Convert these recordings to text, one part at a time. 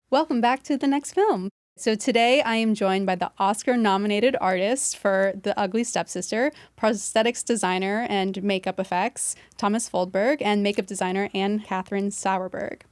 Welcome back to The Next Film. So today I am joined by the Oscar-nominated artist for The Ugly Stepsister, prosthetics designer and makeup effects, Thomas Foldberg, and makeup designer Anne-Catherine Sauerberg.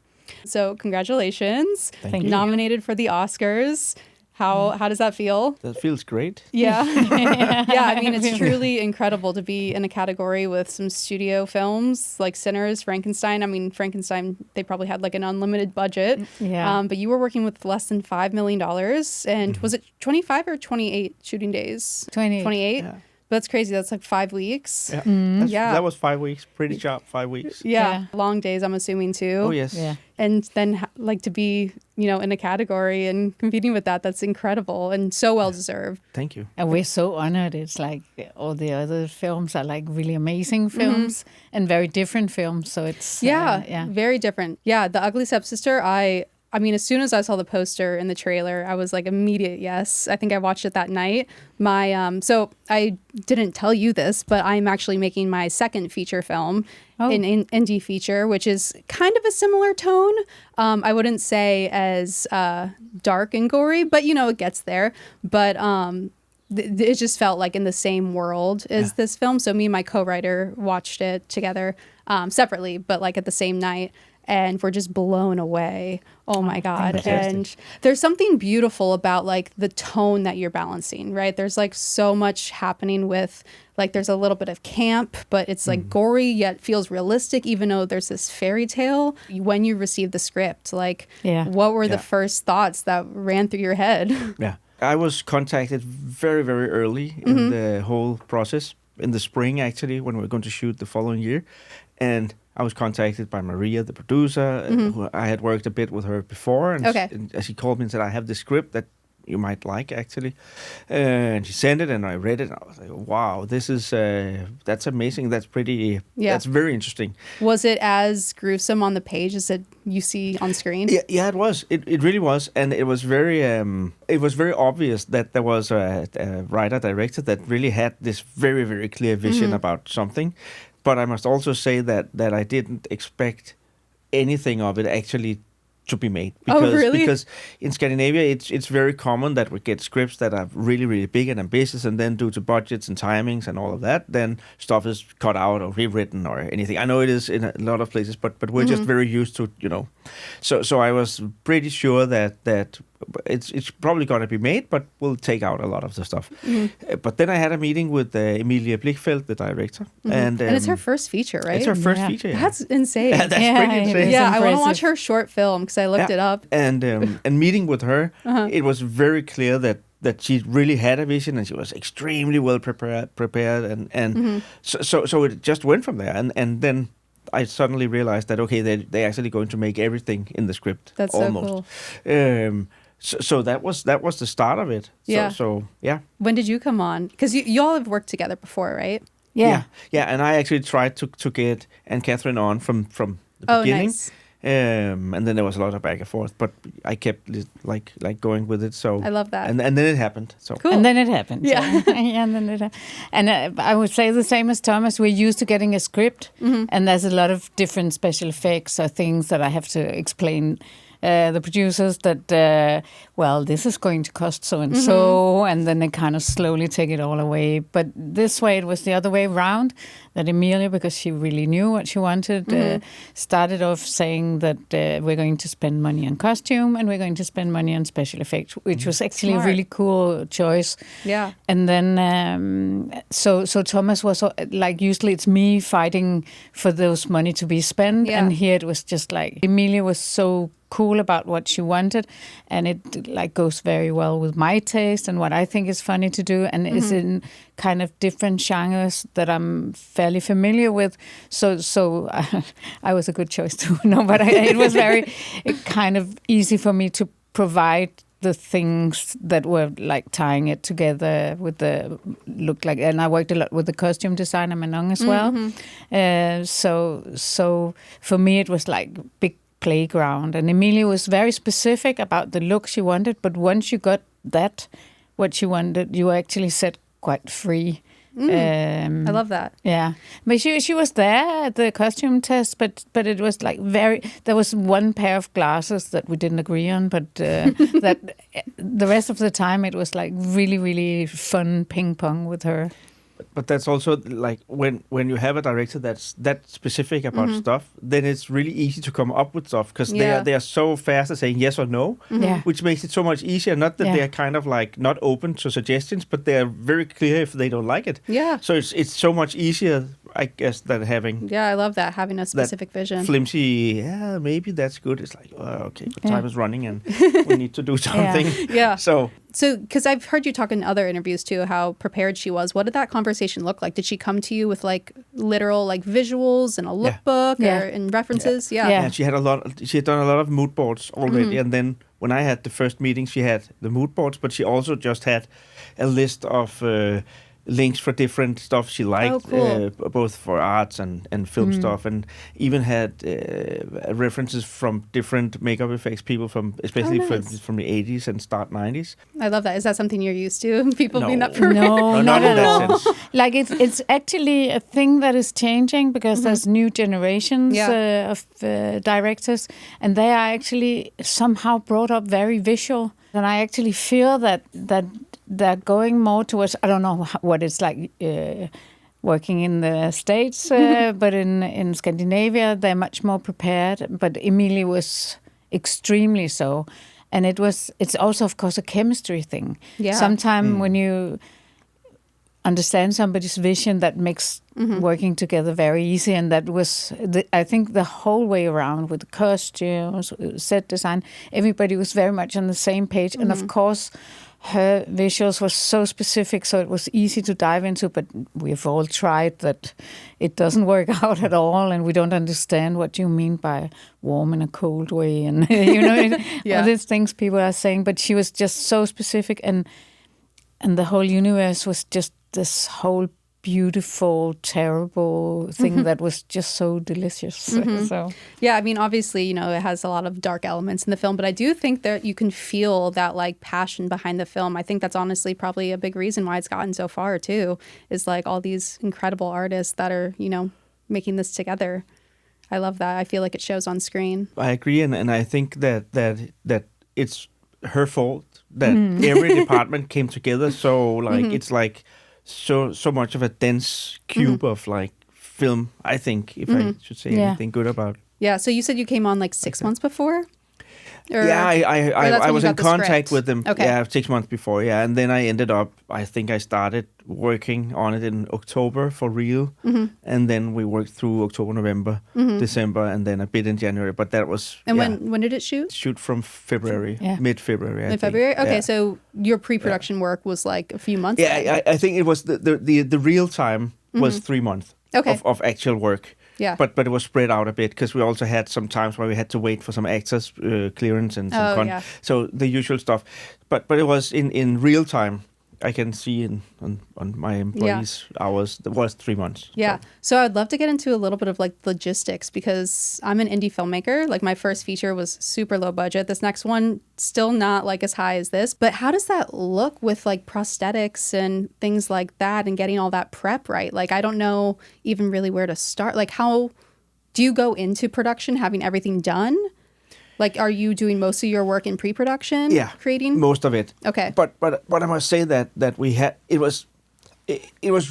So congratulations. Thank you. Nominated for the Oscars. How does that feel? That feels great. Yeah. Yeah, I mean, it's truly incredible to be in a category with some studio films like Sinners, Frankenstein. I mean, Frankenstein, they probably had like an unlimited budget. Yeah. But you were working with less than $5 million. And was it 25 or 28 shooting days? 28. 28? Yeah. That's crazy. That's like 5 weeks. Yeah. Yeah. That was 5 weeks. Pretty sharp 5 weeks. Yeah. Long days, I'm assuming, too. Oh, yes. Yeah. And then like to be, in a category and competing with that's incredible and so well deserved. Thank you. And we're so honored. It's like all the other films are like really amazing films and very different films. So it's very different. Yeah, The Ugly Stepsister, I mean, as soon as I saw the poster and the trailer, I was like immediate yes. I think I watched it that night. So I didn't tell you this, but I'm actually making my second feature film, an indie feature, which is kind of a similar tone. I wouldn't say as dark and gory, but it gets there. But it just felt like in the same world as this film. So me and my co-writer watched it together separately, but like at the same night. And we're just blown away. Oh my God. Fantastic. And there's something beautiful about like the tone that you're balancing, right? There's like so much happening with like there's a little bit of camp, but it's like gory yet feels realistic, even though there's this fairy tale. When you received the script, like what were the first thoughts that ran through your head? Yeah. I was contacted very, very early in the whole process, in the spring actually, when we were going to shoot the following year. And I was contacted by Maria, the producer, who I had worked a bit with her before. And she called me and said, I have this script that you might like, actually. And she sent it, and I read it. And I was like, wow, this is, that's amazing. That's pretty, that's very interesting. Was it as gruesome on the page as you see on screen? Yeah, it was. It really was. And it was very obvious that there was a writer-director that really had this very, very clear vision about something. But I must also say that I didn't expect anything of it actually to be made. Because in Scandinavia, it's very common that we get scripts that are really, really big and ambitious, and then due to budgets and timings and all of that, then stuff is cut out or rewritten or anything. I know it is in a lot of places, but we're just very used to, So I was pretty sure that it's probably going to be made, but we'll take out a lot of the stuff. But then I had a meeting with Emilia Blichfeldt, the director. And it's her first feature, right? It's her first feature. Yeah. That's insane. That's pretty insane. Yeah, I want to watch her short film because I looked it up. And meeting with her, it was very clear that she really had a vision, and she was extremely well prepared. And so it just went from there. And then I suddenly realized that, okay, they're actually going to make everything in the script. That's almost. So cool. So that was the start of it. Yeah. So yeah. When did you come on? Because you all have worked together before, right? Yeah. And I actually tried to get Anne-Catherine on from the beginning. Nice. And then there was a lot of back and forth, but I kept like going with it. So I love that. And then it happened. So cool. And then it happened. Yeah. And then it happened. And I would say the same as Thomas. We're used to getting a script, and there's a lot of different special effects or things that I have to explain. The producers that, this is going to cost so and so, and then they kind of slowly take it all away. But this way, it was the other way around. That Emilia, because she really knew what she wanted, started off saying that we're going to spend money on costume and we're going to spend money on special effects, which was actually a really cool choice. Yeah. And then, so Thomas was like, usually it's me fighting for those money to be spent, and here it was just like Emilia was so cool about what she wanted, and it like goes very well with my taste and what I think is funny to do, and is in kind of different genres that I'm fairly familiar with. So I was a good choice too. No, but it was very kind of easy for me to provide the things that were like tying it together with the look like, and I worked a lot with the costume designer Manon as well. So for me it was like big playground, and Emilia was very specific about the look she wanted, but once you got that, what she wanted, you were actually set quite free I love that. Yeah, but she was there at the costume test, but it was like there was one pair of glasses that we didn't agree on, but that the rest of the time it was like really, really fun ping pong with her. But that's also like when you have a director that's that specific about stuff, then it's really easy to come up with stuff because they are so fast at saying yes or no, which makes it so much easier. Not that they're kind of like not open to suggestions, but they're very clear if they don't like it. Yeah. So it's so much easier, I guess, than having. Yeah, I love that, having a specific vision. Flimsy, maybe that's good. It's like, okay, but time is running and we need to do something. Yeah. So, because I've heard you talk in other interviews too, how prepared she was. What did that conversation look like? Did she come to you with like literal like visuals and a lookbook and references? Yeah. She had She had done a lot of mood boards already, and then when I had the first meeting, she had the mood boards, but she also just had a list of links for different stuff she liked, both for arts and film stuff, and even had references from different makeup effects people from, especially from the 80s and start 90s. I love that. Is that something you're used to? People being that prepared? No, not in that sense. Like it's actually a thing that is changing because there's new generations of directors, and they are actually somehow brought up very visual. And I actually feel that they're going more towards, I don't know what it's like working in the States, but in Scandinavia, they're much more prepared. But Emilie was extremely so. And it's also, of course, a chemistry thing. Yeah. Sometimes when you understand somebody's vision, that makes working together very easy. And that was, I think, the whole way around with the costumes, set design. Everybody was very much on the same page. And of course, her visuals were so specific, so it was easy to dive into. But we've all tried that it doesn't work out at all, and we don't understand what you mean by warm in a cold way, and all these things people are saying. But she was just so specific, and the whole universe was just this whole beautiful, terrible thing that was just so delicious. So yeah, I mean, obviously, it has a lot of dark elements in the film, but I do think that you can feel that like passion behind the film. I think that's honestly probably a big reason why it's gotten so far too, is like all these incredible artists that are, making this together. I love that. I feel like it shows on screen. I agree, and I think that it's her fault that every department came together. So like it's like so much of a dense cube of like film, I think, if I should say anything good about. Yeah, so you said you came on like 6 months before? I was in contact with them 6 months before, and then I ended up, I think I started working on it in October for real, and then we worked through October, November, December, and then a bit in January, but that was... And when did it shoot? Shoot from February, mid-February, Mid-February? Okay, so your pre-production work was like a few months? Yeah, I think it was the real time was 3 months of actual work. Yeah, but it was spread out a bit because we also had some times where we had to wait for some actors clearance and some so the usual stuff. But it was in real time. I can see on my employees' hours that was 3 months. Yeah, so I'd love to get into a little bit of like logistics because I'm an indie filmmaker. Like my first feature was super low budget. This next one still not like as high as this. But how does that look with like prosthetics and things like that and getting all that prep right? Like I don't know even really where to start. Like how do you go into production having everything done? Like, are you doing most of your work in pre-production? Yeah, creating most of it. Okay, but I must say that we had it was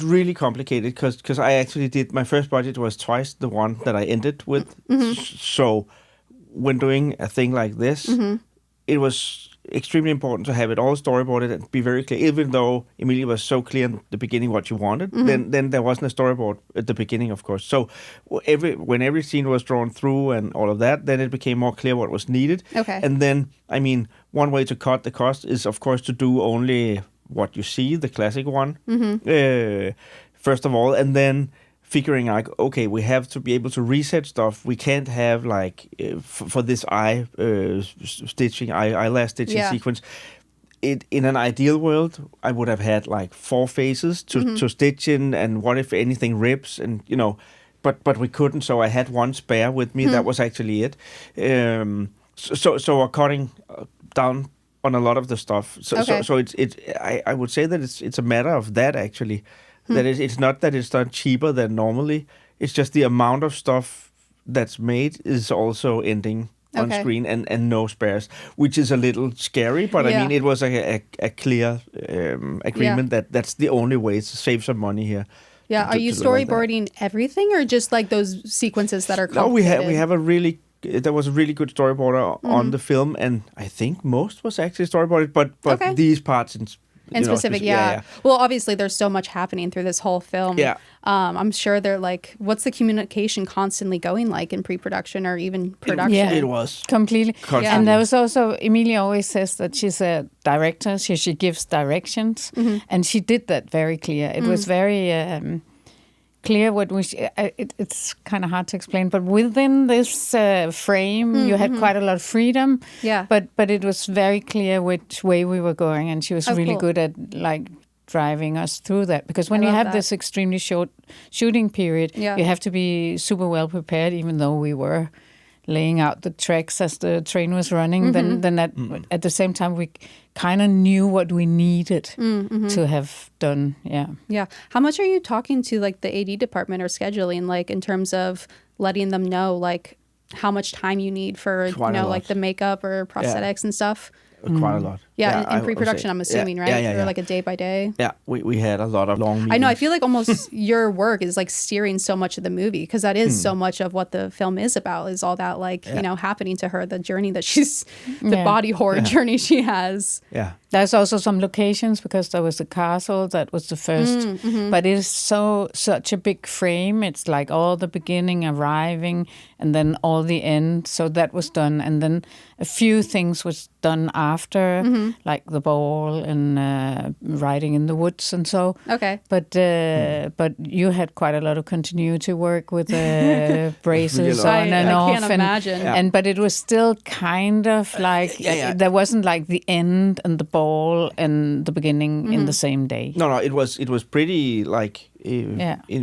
really complicated because I actually did my first budget was twice the one that I ended with. So when doing a thing like this, it was extremely important to have it all storyboarded and be very clear. Even though Emilie was so clear in the beginning what you wanted, then there wasn't a storyboard at the beginning, of course. So when every scene was drawn through and all of that, then it became more clear what was needed. Okay. And then, I mean, one way to cut the cost is, of course, to do only what you see, the classic one, first of all, and then figuring like, okay, we have to be able to reset stuff. We can't have like for this eyelash stitching sequence. In an ideal world, I would have had like 4 phases to stitch in, and what if anything rips, and but we couldn't. So I had one spare with me. That was actually it. So we're cutting down on a lot of the stuff. So it's I would say that it's a matter of that actually. That is, it's not that it's done cheaper than normally. It's just the amount of stuff that's made is also ending on screen and no spares, which is a little scary. But I mean, it was a clear agreement that that's the only way to save some money here. Yeah, are you storyboarding everything or just like those sequences that are complicated? No, we have a really. There was a really good storyboarder on the film, and I think most was actually storyboarded, but these parts in specific, yeah. Well, obviously, there's so much happening through this whole film. Yeah. I'm sure they're like, what's the communication constantly going like in pre-production or even production? It was. Completely. Yeah. And there was also, Emilia always says that she's a director, so she gives directions, and she did that very clear. It was very... clear what we it's kind of hard to explain, but within this frame you had quite a lot of freedom, but it was very clear which way we were going, and she was really good at like driving us through that, because when you have this extremely short shooting period, you have to be super well prepared, even though we were laying out the tracks as the train was running, then at the same time we kind of knew what we needed to have done. Yeah. How much are you talking to like the AD department or scheduling, like in terms of letting them know like how much time you need for like the makeup or prosthetics and stuff? Quite a lot. Yeah, in pre-production, I'm assuming, right? Or like a day by day. Yeah, we had a lot of long meetings. I know. I feel like almost your work is like steering so much of the movie, because that is so much of what the film is about, is all that like, happening to her, the journey that she's, the body horror journey she has. Yeah. There's also some locations, because there was a castle that was the first, but it is such a big frame. It's like all the beginning, arriving, and then all the end. So that was done, and then a few things was done after, like the ball and riding in the woods and so. Okay. But you had quite a lot of continuity work with braces Really on and I off. can't imagine. But it was still kind of like there wasn't like the end and the ball and the beginning in the same day. No, it was pretty like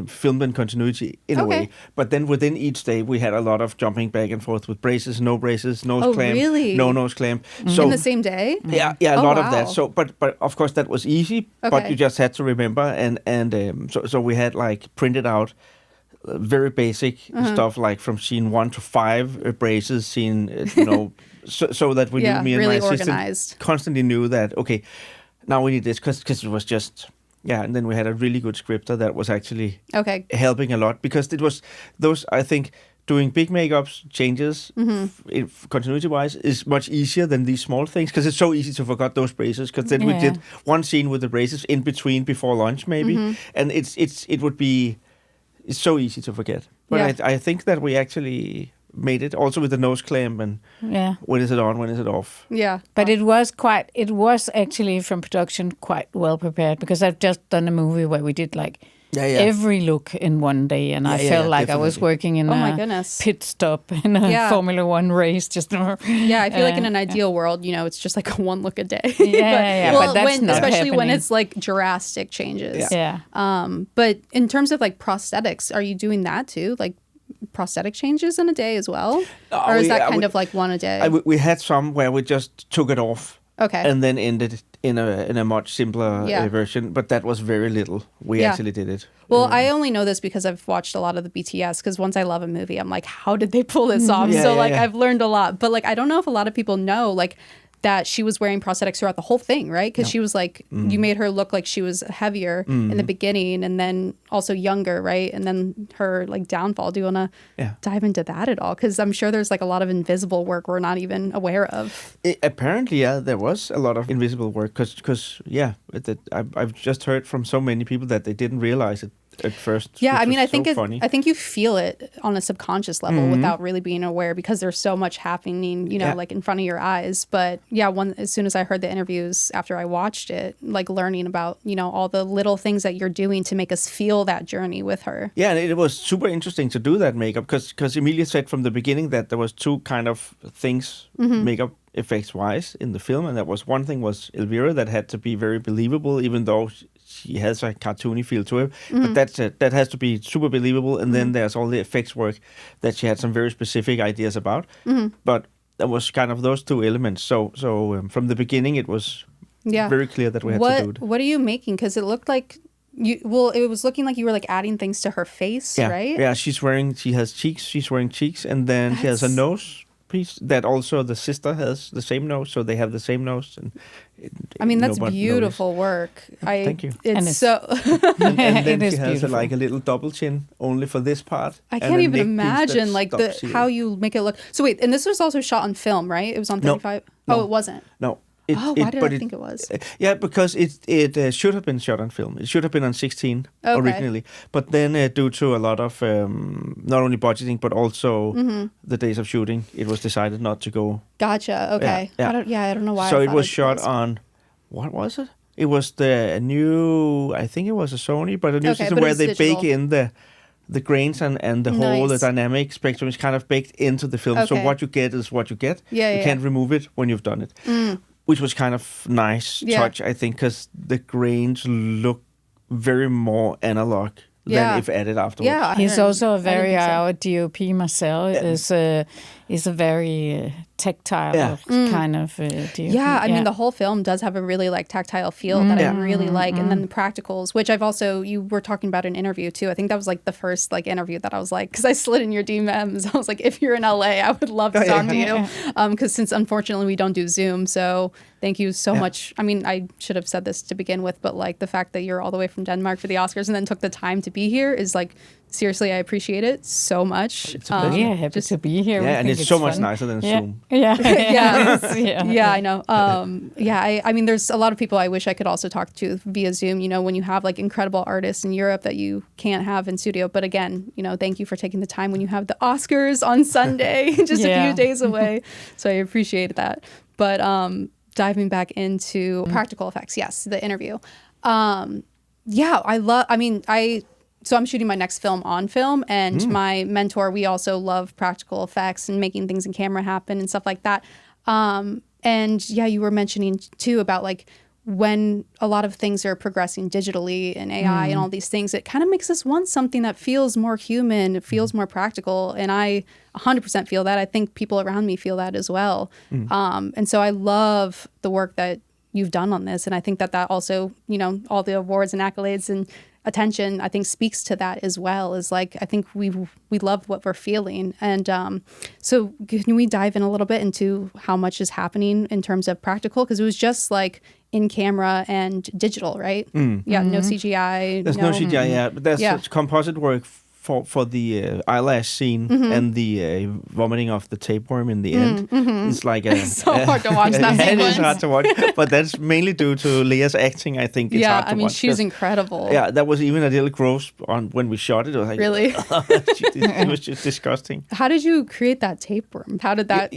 filmed in continuity in a way. But then within each day, we had a lot of jumping back and forth with braces, no braces, nose clamp, really? no nose clamp. So in the same day? Yeah, a lot of that. So, but of course that was easy. But you just had to remember, and so we had like printed out very basic stuff, like from scene 1 to 5 braces, scene so that we knew, me and really my assistant organized. Constantly knew that now we need this, because it was just. Yeah, and then we had a really good scripter that was actually helping a lot, because it was those, I think, doing big makeups changes continuity-wise is much easier than these small things, because it's so easy to forget those braces, because then we did one scene with the braces in between before lunch maybe, and it's so easy to forget. But I think that we actually made it also with the nose clamp and when is it on, when is it off. But it was actually from production quite well prepared, because I've just done a movie where we did like every look in one day, and I felt like definitely. I was working in a pit stop in a Formula One race. I feel like in an ideal world, it's just like a one look a day. But that's not especially happening. when it's like drastic changes. But in terms of like prosthetics, are you doing that too? Like prosthetic changes in a day as well? Or is that kind of like one a day? We had some where we just took it off. Okay. And then ended in a much simpler version, but that was very little. We actually did it. Well, I only know this because I've watched a lot of the BTS, because once I love a movie, I'm like, how did they pull this off? I've learned a lot. But like, I don't know if a lot of people know like that she was wearing prosthetics throughout the whole thing, right? Because she was like, you made her look like she was heavier in the beginning, and then also younger, right? And then her like downfall. Do you want to dive into that at all? Because I'm sure there's like a lot of invisible work we're not even aware of. Apparently, there was a lot of invisible work, because I've just heard from so many people that they didn't realize it at first. Yeah, I mean, I think funny. I think you feel it on a subconscious level without really being aware, because there's so much happening, like in front of your eyes. But as soon as I heard the interviews after I watched it, like learning about, all the little things that you're doing to make us feel that journey with her. Yeah, and it was super interesting to do that makeup, because Emilia said from the beginning that there was two kind of things, makeup effects wise, in the film, and that was one thing was Elvira, that had to be very believable, even though she has a cartoony feel to it, but that has to be super believable. And then there's all the effects work that she had some very specific ideas about, but that was kind of those two elements. So from the beginning, it was very clear that we had to do it. What are you making? Because it looked like it was looking like you were like adding things to her face, right? Yeah, she has cheeks. She's wearing cheeks, and then she has a nose piece that also the sister has the same nose, so they have the same nose. And I mean, that's beautiful work. Thank you. It's so. and then she has beautiful. like a little double chin only for this part. I can't even imagine like how you make it look. So wait, and this was also shot on film, right? It was on 35. No. Oh, it wasn't. No. Why did I think it was? Yeah, because it should have been shot on film. It should have been on 16 originally, but then due to a lot of not only budgeting but also the days of shooting, it was decided not to go. Gotcha. Okay. Yeah. I don't know why. So it was shot on. What was it? It was the new. I think it was a Sony, but a new system where they bake in the grains and the whole the dynamic spectrum is kind of baked into the film. So what you get is what you get. You can't remove it when you've done it. Which was kind of nice touch, I think, because the grains look very more analog than if added afterwards. Yeah, he's also a very our DOP Marcel is a very tactile kind of DOP. Yeah, I mean the whole film does have a really like tactile feel that I really like, and then the practicals, which I've also you were talking about in an interview too. I think that was like the first like interview that I was like, because I slid in your DMs. I was like, if you're in LA, I would love to talk to you, because since unfortunately we don't do Zoom, so thank you so much. I mean, I should have said this to begin with, but like the fact that you're all the way from Denmark for the Oscars and then took the time to be here is like. Seriously, I appreciate it so much. It's a pleasure. Yeah, happy to be here. Yeah, and it's so much nicer than Zoom. Yeah, I know. I mean, there's a lot of people I wish I could also talk to via Zoom, you know, when you have like incredible artists in Europe that you can't have in studio. But again, you know, thank you for taking the time when you have the Oscars on Sunday, just a few days away. So I appreciate that. But diving back into practical effects, yes, the interview. So I'm shooting my next film on film, and my mentor, we also love practical effects and making things in camera happen and stuff like that. And yeah, you were mentioning too about like when a lot of things are progressing digitally and AI and all these things, it kind of makes us want something that feels more human, it feels more practical. And I 100% feel that. I think people around me feel that as well. And so I love the work that you've done on this. And I think that also, you know, all the awards and accolades and attention, I think speaks to that as well. Is like, I think we love what we're feeling. And so can we dive in a little bit into how much is happening in terms of practical? Because it was just like in camera and digital, right? Yeah, no CGI. There's no CGI, but there's composite work for the eyelash scene and the vomiting of the tapeworm in the end. It's like it's so hard to watch that sequence. It is hard to watch, but that's mainly due to Leah's acting. I think it's hard to watch. Yeah, I mean, she's incredible. Yeah, that was even a little gross when we shot it. It was like, really? It was just disgusting. How did you create that tapeworm? How did that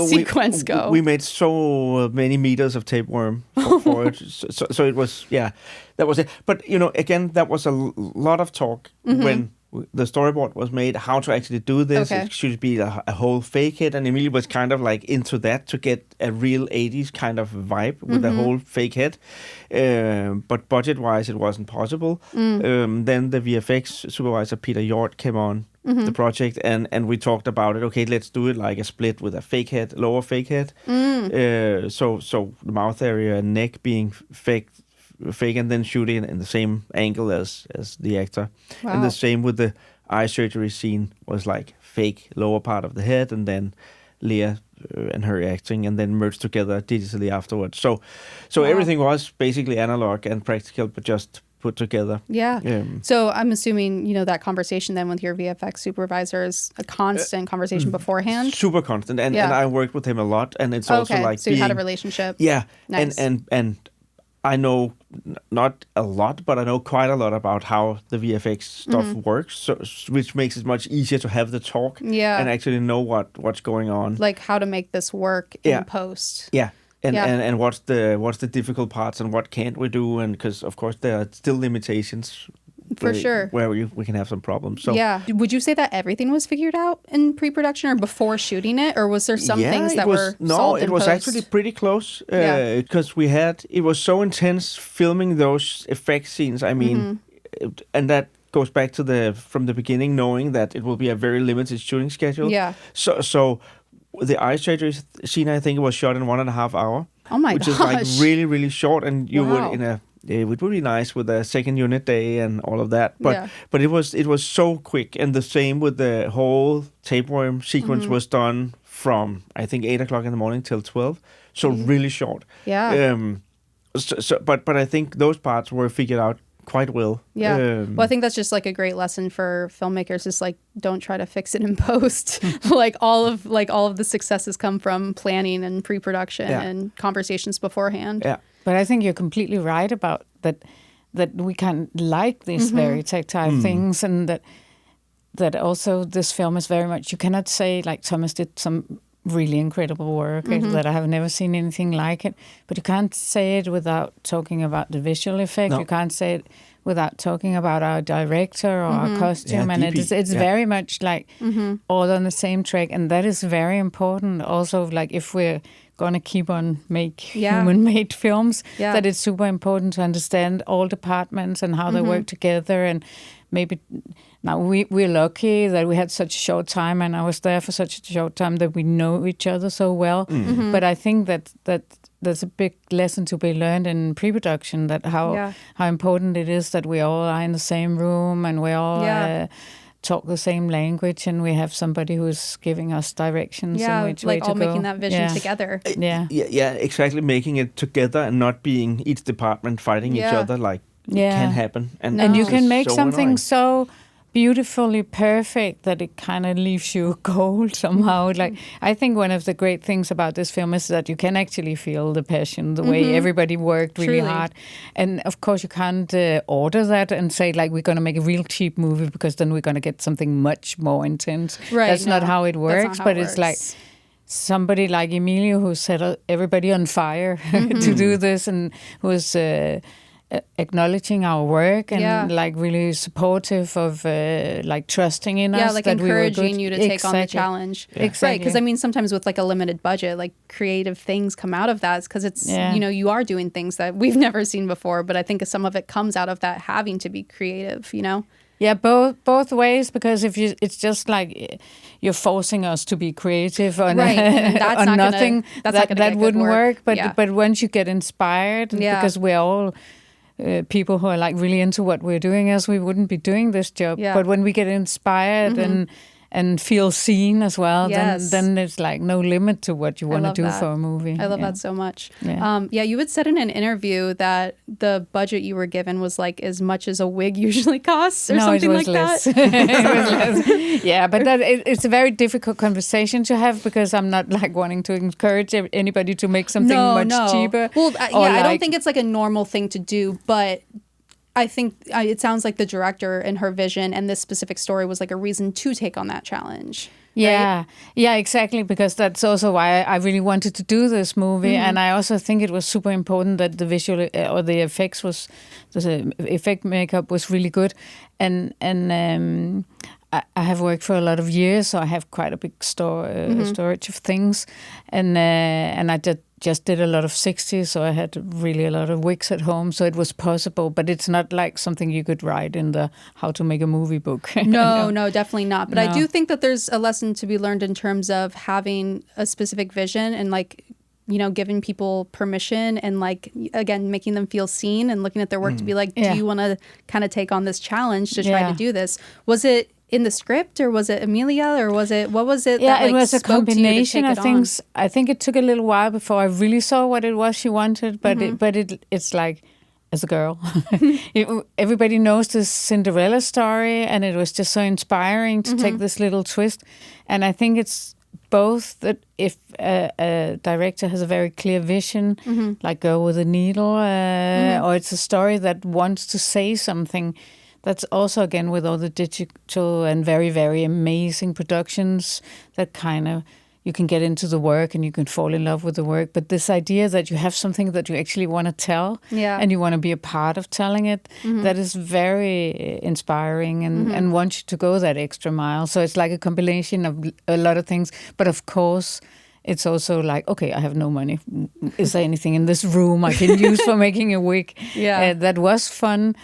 sequence go? We made so many meters of tapeworm for it. So it was, that was it. But, you know, again, that was a lot of talk when the storyboard was made, how to actually do this. It should be a whole fake head, and Emilie was kind of like into that to get a real 80s kind of vibe with a whole fake head. But budget-wise, it wasn't possible. Then the VFX supervisor, Peter Hjort, came on the project, and we talked about it. Okay, let's do it like a split with a fake head, lower fake head. So the mouth area and neck being fake, and then shooting in the same angle as the actor. And the same with the eye surgery scene, was like fake lower part of the head, and then Leah and her acting, and then merged together digitally afterwards. So everything was basically analog and practical, but just put together. So I'm assuming, you know, that conversation then with your VFX supervisor is a constant conversation beforehand. Super constant, and I worked with him a lot, and it's also like so you had a relationship. Nice. and I know not a lot, but I know quite a lot about how the VFX stuff works, so, which makes it much easier to have the talk and actually know what's going on. Like how to make this work in post. And what's the difficult parts and what can't we do, and because of course there are still limitations. For sure. Where we can have some problems. So would you say that everything was figured out in pre-production or before shooting it, or was there some things that were solved in post? Actually pretty close, because it was so intense filming those effect scenes. I mean, and that goes back to from the beginning, knowing that it will be a very limited shooting schedule. So the eye surgery scene, I think it was shot in 1.5 hours. Oh my gosh. Which is like really, really short, and you would it would be nice with a second unit day and all of that. But it was so quick, and the same with the whole tapeworm sequence was done from I think 8 o'clock in the morning till 12, so really short. Yeah. But I think those parts were figured out quite well. Yeah. Well, I think that's just like a great lesson for filmmakers. Is like, don't try to fix it in post. like all of the successes come from planning and pre-production and conversations beforehand. Yeah. But I think you're completely right about that we can like these very tactile things, and that also this film is very much, you cannot say like Thomas did some really incredible work that I have never seen anything like it, but you can't say it without talking about the visual effect. You can't say it without talking about our director or our costume, and it's very much like all on the same track, and that is very important also, like if we're gonna keep on make human-made films, that it's super important to understand all departments and how they work together. And maybe now we're lucky that we had such a short time, and I was there for such a short time, that we know each other so well. But I think that there's a big lesson to be learned in pre-production, that how important it is that we all are in the same room, and we all talk the same language, and we have somebody who's giving us directions in which way to go. Like all making that vision together. Yeah, exactly. Making it together and not being each department fighting each other, like it can happen. And you can make something so beautifully perfect that it kind of leaves you cold somehow. Like, I think one of the great things about this film is that you can actually feel the passion, the way everybody worked really hard. And of course you can't order that and say like, we're going to make a real cheap movie because then we're going to get something much more intense. Right. That's not how it works, but it's like somebody like Emilio who set everybody on fire to do this, and who was acknowledging our work and like really supportive of like trusting in us, like that encouraging we you to take on the challenge. Exactly. Right, because I mean sometimes with like a limited budget, like creative things come out of that, because it's you know, you are doing things that we've never seen before, but I think some of it comes out of that having to be creative, you know. Yeah, both ways, because if you, it's just like you're forcing us to be creative on, that's on not nothing, that wouldn't work. But once you get inspired, because we're all people who are like really into what we're doing, else we wouldn't be doing this job. But when we get inspired and feel seen as well, then there's like no limit to what you want to do for a movie. I love that so much. You had said in an interview that the budget you were given was like as much as a wig usually costs, or something like less. that. It was less. Yeah, but it's a very difficult conversation to have, because I'm not like wanting to encourage anybody to make something much cheaper. Well, I don't think it's like a normal thing to do, but I think it sounds like the director and her vision and this specific story was like a reason to take on that challenge. Yeah, right? Yeah, exactly, because that's also why I really wanted to do this movie. And I also think it was super important that the visual or the effects was, the effect makeup was really good. And I have worked for a lot of years, so I have quite a big storage of things. And I just did a lot of 60s, so I had really a lot of wigs at home, so it was possible, but it's not like something you could write in the how to make a movie book. No, definitely not. But I do think that there's a lesson to be learned in terms of having a specific vision and like, you know, giving people permission and like, again, making them feel seen and looking at their work to be like, do you want to kind of take on this challenge to try to do this? Was it in the script, or was it Emilia, or what was it? Yeah, that, like, it was a combination of things. On? I think it took a little while before I really saw what it was she wanted, but it's like, as a girl, everybody knows this Cinderella story, and it was just so inspiring to take this little twist. And I think it's both that if a director has a very clear vision, like Girl with a Needle, or it's a story that wants to say something. That's also, again, with all the digital and very, very amazing productions, that kind of, you can get into the work and you can fall in love with the work. But this idea that you have something that you actually want to tell and you want to be a part of telling it, that is very inspiring and wants you to go that extra mile. So it's like a combination of a lot of things. But of course, it's also like, okay, I have no money. Is there anything in this room I can use for making a wig? That was fun.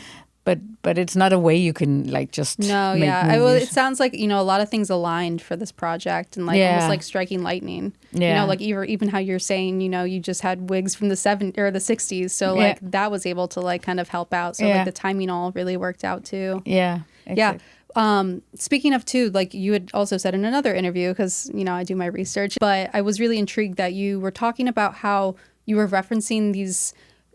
but it's not a way you can like just No, make yeah. movies. It sounds like, you know, a lot of things aligned for this project and like almost like striking lightning. Yeah. You know, like even how you're saying, you know, you just had wigs from the 70s or the 60s. So like that was able to like kind of help out. So like the timing all really worked out too. Yeah. Exactly. Yeah. Speaking of too, like you had also said in another interview, because, you know, I do my research, but I was really intrigued that you were talking about how you were referencing these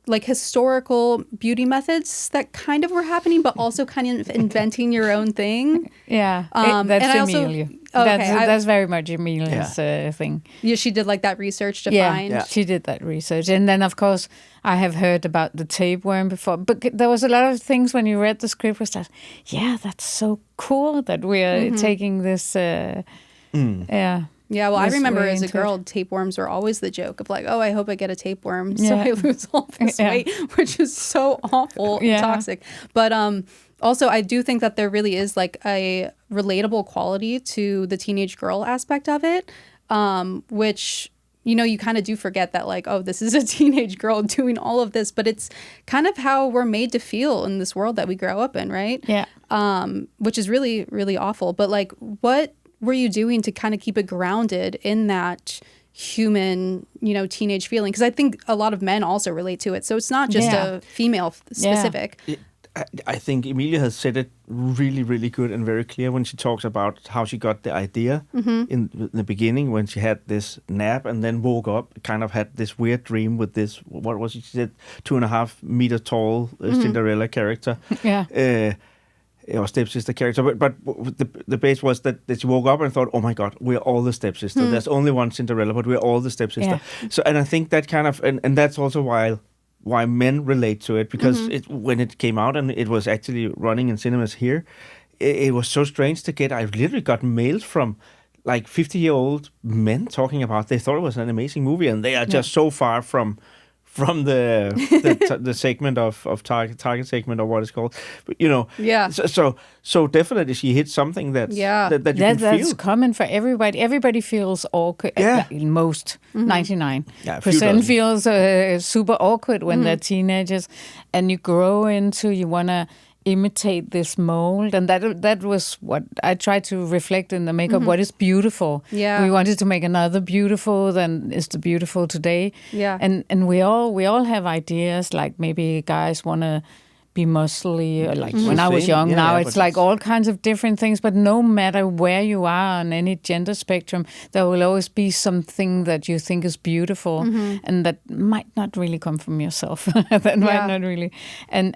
like historical beauty methods that kind of were happening, but also kind of inventing your own thing. Yeah, and that's I also- Emilia. Okay, That's very much Emilia's thing. Yeah, she did like that research to find. Yeah, she did that research. And then, of course, I have heard about the tapeworm before. But there was a lot of things when you read the script was that, yeah, that's so cool that we are taking this, Yeah, well, I this remember way as a into it. girl, tapeworms were always the joke of like, oh, I hope I get a tapeworm so I lose all this weight, which is so awful and toxic. But also, I do think that there really is like a relatable quality to the teenage girl aspect of it, which, you know, you kind of do forget that like, oh, this is a teenage girl doing all of this, but it's kind of how we're made to feel in this world that we grow up in, right? Yeah. Which is really, really awful. But like, what were you doing to kind of keep it grounded in that human, you know, teenage feeling? Because I think a lot of men also relate to it. So it's not just a female specific. I think Emilia has said it really, really good and very clear when she talks about how she got the idea in the beginning when she had this nap and then woke up, kind of had this weird dream with this, what was it? She said 2.5 meter tall Cinderella character. Or stepsister character, but the base was that she woke up and thought, oh my God, we're all the stepsister. There's only one Cinderella, but we're all the stepsister. So, and I think that kind of, and that's also why men relate to it, because when it came out and it was actually running in cinemas here, it was so strange to get. I literally got mails from like 50-year-old men talking about they thought it was an amazing movie, and they are just so far from the segment of target segment or what it's called, but you know, so definitely she hit something that you can that's feel. common for everybody. Everybody feels awkward. Most 99% feels super awkward when they're teenagers, and you grow into you wanna imitate this mold, and that was what I tried to reflect in the makeup. What is beautiful? We wanted to make another beautiful than is the beautiful today. And we all have ideas, like maybe guys want to be muscly, or like when I was young. Now it's like all kinds of different things, but no matter where you are on any gender spectrum, there will always be something that you think is beautiful, and that might not really come from yourself. That might not really, and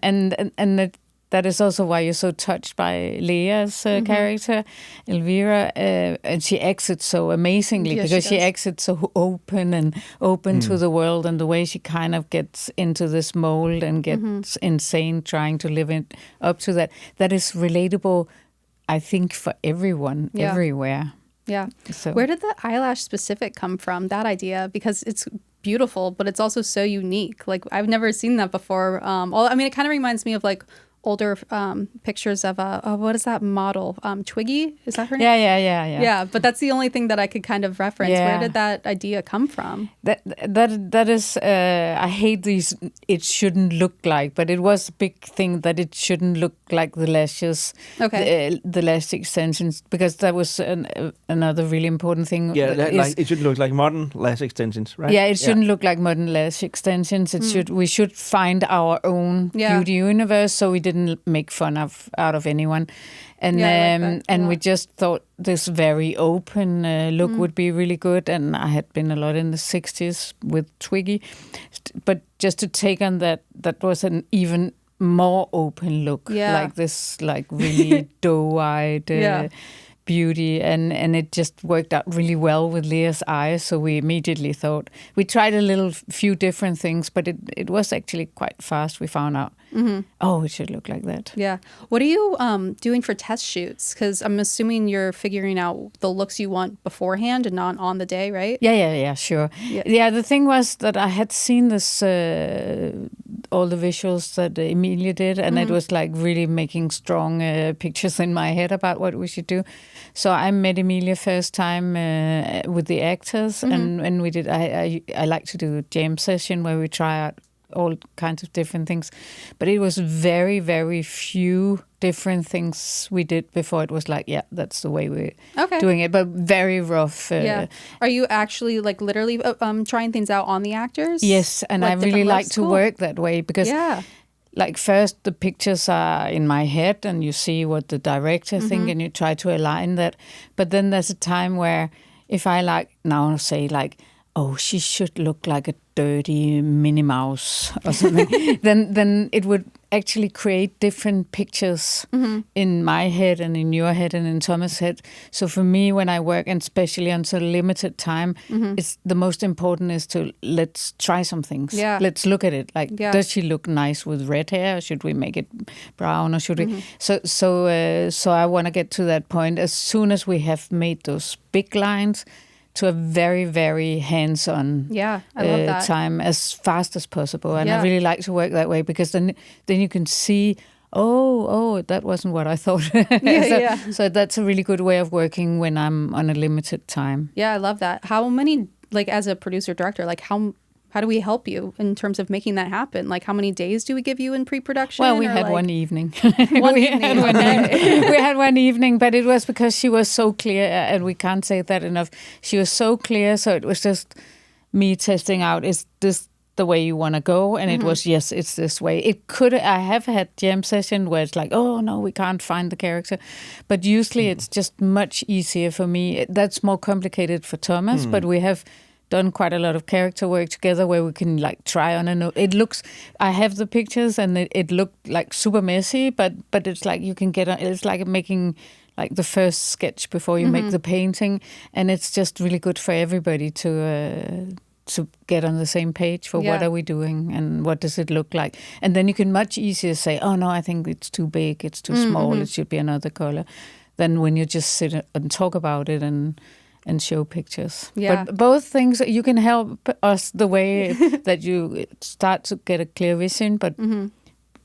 that is also why you're so touched by Lea's character, Elvira, and she exits so amazingly because she exits so open to the world, and the way she kind of gets into this mold and gets insane trying to live it up to that. That is relatable, I think, for everyone, everywhere. Yeah. So. Where did the eyelash specific come from, that idea? Because it's beautiful, but it's also so unique. Like, I've never seen that before. I mean, it kind of reminds me of like older pictures of what is that model? Twiggy? Is that her name? Yeah. Yeah, but that's the only thing that I could kind of reference. Where did that idea come from? That is, I hate these, it shouldn't look like, but it was a big thing that it shouldn't look like the lashes, the lash extensions, because that was another really important thing. Yeah, like it shouldn't look like modern lash extensions, right? Yeah, it shouldn't look like modern lash extensions. We should find our own beauty universe, so we didn't make fun out of anyone, and we just thought this very open look would be really good. And I had been a lot in the 60s with Twiggy, but just to take on that was an even more open look, like this, like really doe-eyed beauty, and it just worked out really well with Lea's eyes. So we immediately thought, we tried a few different things, but it was actually quite fast. We found out, it should look like that. Yeah. What are you doing for test shoots? Because I'm assuming you're figuring out the looks you want beforehand and not on the day, right? Yeah, sure. Yeah, the thing was that I had seen this, all the visuals that Emilia did, and it was like really making strong pictures in my head about what we should do. So I met Emilia first time with the actors, and we did. I like to do a jam session where we try out all kinds of different things. But it was very, very few different things we did before it was like, yeah, that's the way we're doing it. But very rough. Are you actually like literally trying things out on the actors? Yes, and I really like to work that way because like first the pictures are in my head and you see what the director think and you try to align that. But then there's a time where if I like now say like, oh, she should look like a dirty Minnie Mouse or something, then it would actually create different pictures in my head and in your head and in Thomas' head. So for me, when I work, and especially on so limited time, it's the most important is to let's try some things. Yeah. Let's look at it. Like, does she look nice with red hair? Or should we make it brown? Or should we? So I want to get to that point as soon as we have made those big lines, to a very, very hands-on I love that. time as fast as possible. And I really like to work that way because then you can see, oh, that wasn't what I thought. So that's a really good way of working when I'm on a limited time. Yeah, I love that. How many, like as a producer director, like how do we help you in terms of making that happen? Like how many days do we give you in pre-production? Well, we had like one evening. We had one evening, but it was because she was so clear, and we can't say that enough. She was so clear, so it was just me testing out, is this the way you want to go? And it was, yes, it's this way. I have had jam session where it's like, oh no, we can't find the character. But usually it's just much easier for me. That's more complicated for Thomas, but we have done quite a lot of character work together where we can like try on it looks, I have the pictures and it looked like super messy, but it's like you can get on, it's like making like the first sketch before you make the painting, and it's just really good for everybody to get on the same page for what are we doing and what does it look like, and then you can much easier say, oh no, I think it's too big, it's too small, it should be another color, than when you just sit and talk about it and show pictures. Yeah. But both things, you can help us the way that you start to get a clear vision, but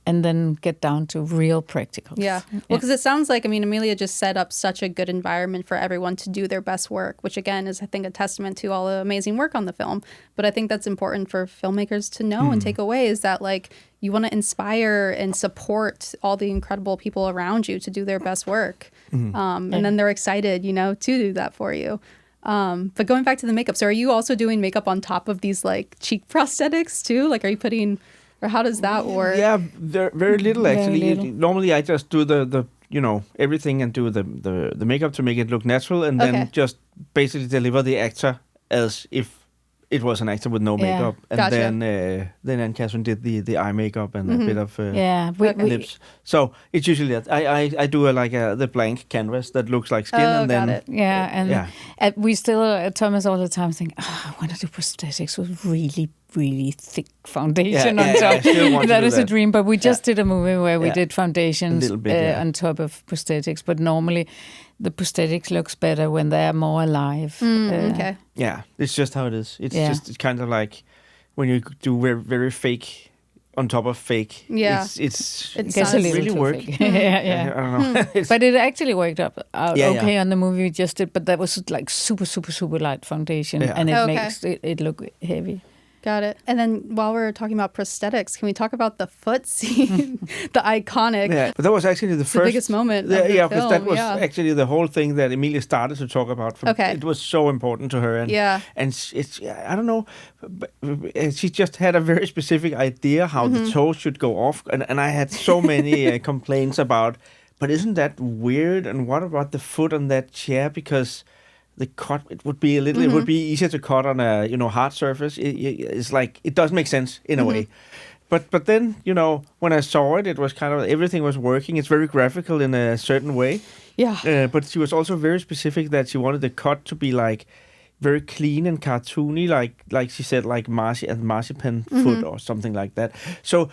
and then get down to real practicals. Yeah. Well, because it sounds like, I mean, Amelia just set up such a good environment for everyone to do their best work, which again is, I think, a testament to all the amazing work on the film. But I think that's important for filmmakers to know and take away, is that like you want to inspire and support all the incredible people around you to do their best work. And then they're excited, to do that for you. But going back to the makeup, so are you also doing makeup on top of these like cheek prosthetics too? Like, are you putting, or how does that work? Yeah, very little actually. Very little. Normally I just do the everything and do the makeup to make it look natural, and then just basically deliver the actor as if it was an actor with no makeup. And Gotcha. then Anne-Catherine did the eye makeup and a bit of lips. So it's usually that. I do the blank canvas that looks like skin, and then got it. And we still, Thomas all the time think, I want to do prosthetics with really, really thick foundation on top. That is a dream. But we just did a movie where we did foundations on top of prosthetics. But normally the prosthetics looks better when they are more alive. Okay. Yeah, it's just how it is. It's kind of like when you do very, very fake on top of fake. Yeah. It gets a little really too work. fake. I don't know. But it actually worked out on the movie we just did. But that was like super, super, super light foundation, and it makes it look heavy. Got it. And then while we're talking about prosthetics, can we talk about the foot scene? The iconic. Yeah, but that was actually the biggest moment of the film. Because that was actually the whole thing that Emilia started to talk about. It was so important to her. And, and it's I don't know, but she just had a very specific idea how the toe should go off. And I had so many complaints about, but isn't that weird? And what about the foot on that chair? Because the cut, it would be a little. It would be easier to cut on a hard surface. It's like it does make sense in a way, but then when I saw it, it was kind of everything was working. It's very graphical in a certain way. Yeah. But she was also very specific that she wanted the cut to be like very clean and cartoony, like she said, like marzipan foot or something like that. So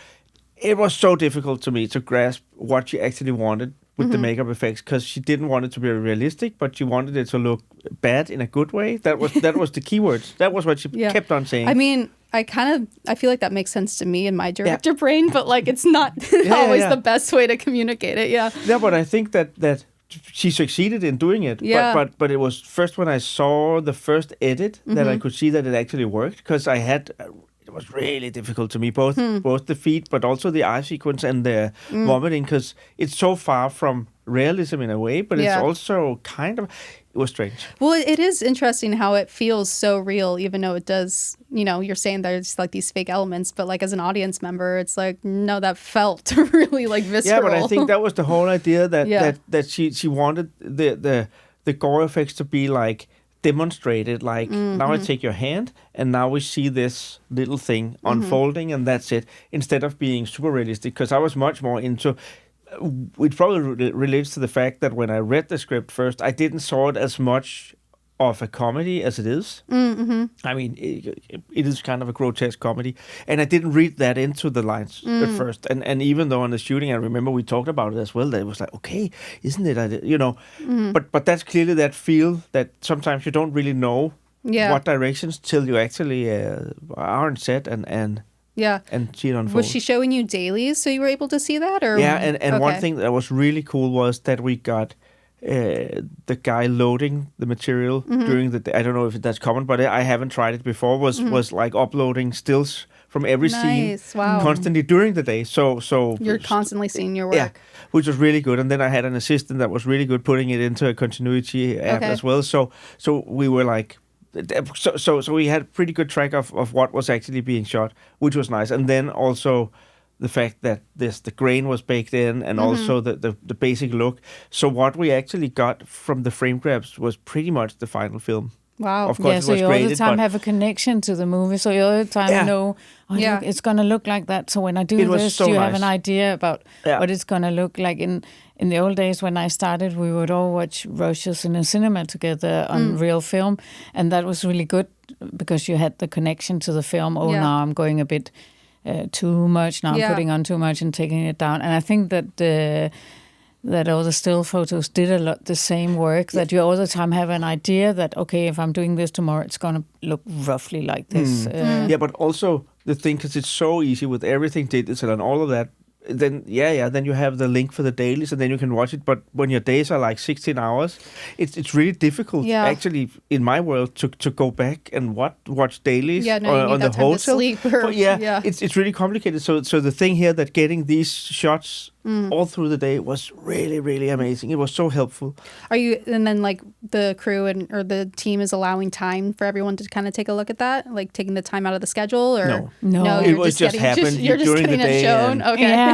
it was so difficult to me to grasp what she actually wanted with the makeup effects, because she didn't want it to be realistic, but she wanted it to look bad in a good way. That was the keywords. That was what she kept on saying. I mean, I feel like that makes sense to me in my director brain, but like it's not always the best way to communicate it. Yeah. Yeah, but I think that she succeeded in doing it. Yeah. But it was first when I saw the first edit that I could see that it actually worked, because I had it was really difficult to me, both the feet, but also the eye sequence and the vomiting, because it's so far from realism in a way, but it's also kind of, it was strange. Well, it is interesting how it feels so real, even though it does, you're saying there's like these fake elements, but like as an audience member, it's like, no, that felt really like visceral. Yeah, but I think that was the whole idea that she wanted the gore effects to be like demonstrated, like now I take your hand and now we see this little thing unfolding and that's it, instead of being super realistic, because I was much more into it. Probably relates to the fact that when I read the script first, I didn't saw it as much of a comedy as it is. I mean, it is kind of a grotesque comedy, and I didn't read that into the lines at first. And even though on the shooting, I remember we talked about it as well, that it was like, okay, isn't it? But that's clearly that feel that sometimes you don't really know what directions till you actually are on set and see it unfold. Was she showing you dailies so you were able to see that? Or and one thing that was really cool was that we got the guy loading the material during the day. I don't know if that's common, but I haven't tried it before. Was like uploading stills from every scene constantly during the day. So you're constantly seeing your work, which was really good. And then I had an assistant that was really good putting it into a continuity app as well. So we were like. So we had pretty good track of what was actually being shot, which was nice. And then also the fact that the grain was baked in, and also the basic look. So what we actually got from the frame grabs was pretty much the final film. Wow. Of course, so it was you all the time have a connection to the movie. So you all the time know, look, it's going to look like that. So when I do this, you have an idea about what it's going to look like. In the old days when I started, we would all watch rushes in a cinema together on real film. And that was really good because you had the connection to the film. Oh, now I'm going a bit too much. Now I'm putting on too much and taking it down. And I think that all the still photos did a lot the same work, that you all the time have an idea that, okay, if I'm doing this tomorrow, it's going to look roughly like this. Yeah, but also the thing, because it's so easy with everything digital and all of that, then then you have the link for the dailies and then you can watch it. But when your days are like 16 hours, it's really difficult actually in my world to go back and watch dailies on the hotel. It's really complicated. So the thing here that getting these shots all through the day was really, really amazing. It was so helpful. And then like the crew or the team is allowing time for everyone to kind of take a look at that, like taking the time out of the schedule, or no, it was just happened during the day.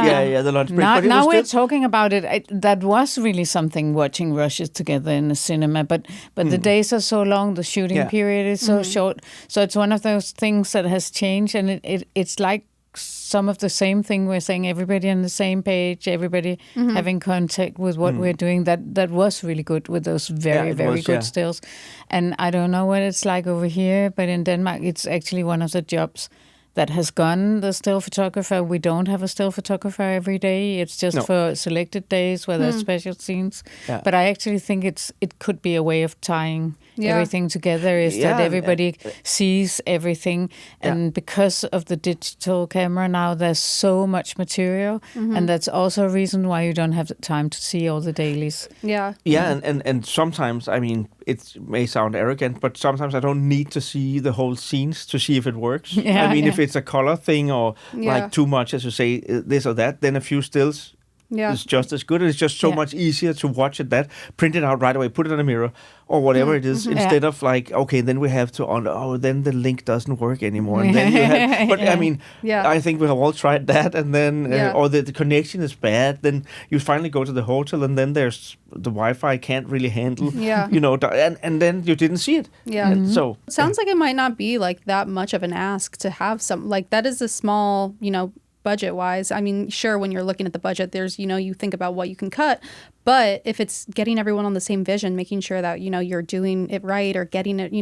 Okay. The lunch break. Now we're talking about it. That was really something, watching rushes together in the cinema. But the days are so long, the shooting period is so short. So it's one of those things that has changed, and it's like some of the same thing we're saying, everybody on the same page, everybody having contact with what we're doing. That was really good with those very good stills. And I don't know what it's like over here, but in Denmark, it's actually one of the jobs that has gone the still photographer. We don't have a still photographer every day. It's just for selected days where there's special scenes. Yeah. But I actually think it could be a way of tying everything together, is that everybody sees everything. And because of the digital camera now, there's so much material. And that's also a reason why you don't have the time to see all the dailies. And sometimes, I mean, it may sound arrogant, but sometimes I don't need to see the whole scenes to see if it works. If it's a color thing or like too much, as you say, this or that, then a few stills is just as good. And it's just so much easier to watch it, print it out right away, put it on a mirror or whatever it is, instead of like, okay, then we have to then the link doesn't work anymore. And then you have, but I mean, I think we have all tried that, and then or the connection is bad. Then you finally go to the hotel, and then there's the Wi-Fi can't really handle, and then you didn't see it. So it sounds like it might not be like that much of an ask to have some, like, that is a small, budget wise. I mean, sure, when you're looking at the budget, there's, you think about what you can cut, but if it's getting everyone on the same vision, making sure that, you're doing it right or getting it,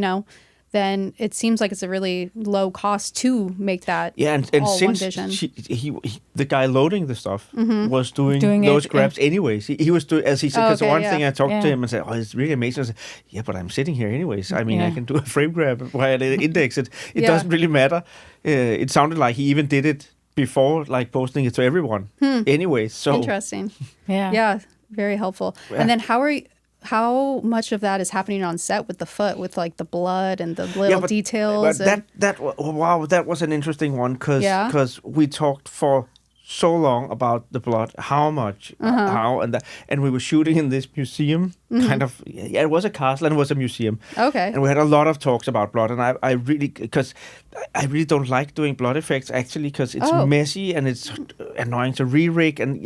then it seems like it's a really low cost to make that and all since one vision. He the guy loading the stuff was doing those grabs anyways. He was doing, as he said, because thing I talked to him and said, oh, it's really amazing. I said, but I'm sitting here anyways. I mean, I can do a frame grab while I index it. It doesn't really matter. It sounded like he even did it before, like posting it to everyone anyway. So interesting. Yeah, very helpful. And then how are you, how much of that is happening on set with the foot, with like the blood and the little details? But that was an interesting one Yeah. because we talked for so long about the blood, how much, how, and we were shooting in this museum, kind of. Yeah, it was a castle and it was a museum. Okay. And we had a lot of talks about blood, and I really, because I really don't like doing blood effects actually, because it's messy and it's annoying to re-rig, and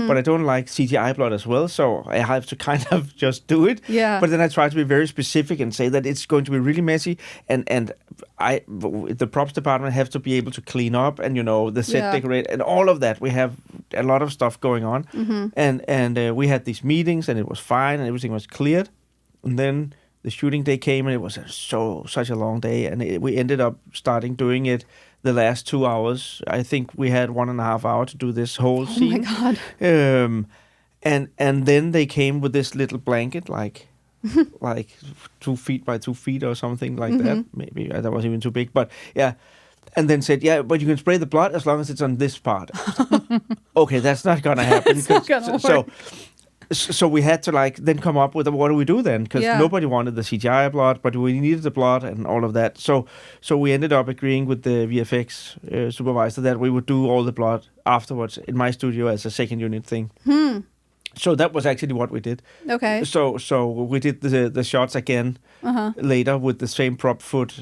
but I don't like CGI blood as well, so I have to kind of just do it. Yeah. But then I try to be very specific and say that it's going to be really messy, and the props department have to be able to clean up, and the set decorate and all of that. We have a lot of stuff going on, and we had these meetings, and it was fine, and everything was cleared. And then the shooting day came, and it was such a long day, and we ended up starting doing it the last 2 hours. I think we had 1.5 hours to do this whole scene. Oh my God. And then they came with this little blanket, like 2 feet by 2 feet or something like that. Maybe that was even too big, but yeah. And then said, yeah, but you can spray the blood as long as it's on this part. Okay, that's not gonna happen. It's not gonna work. So we had to then come up with what do we do then? Because nobody wanted the CGI blood, but we needed the blood and all of that. So we ended up agreeing with the VFX supervisor that we would do all the blood afterwards in my studio as a second unit thing. So that was actually what we did. Okay. So we did the shots again later with the same prop foot,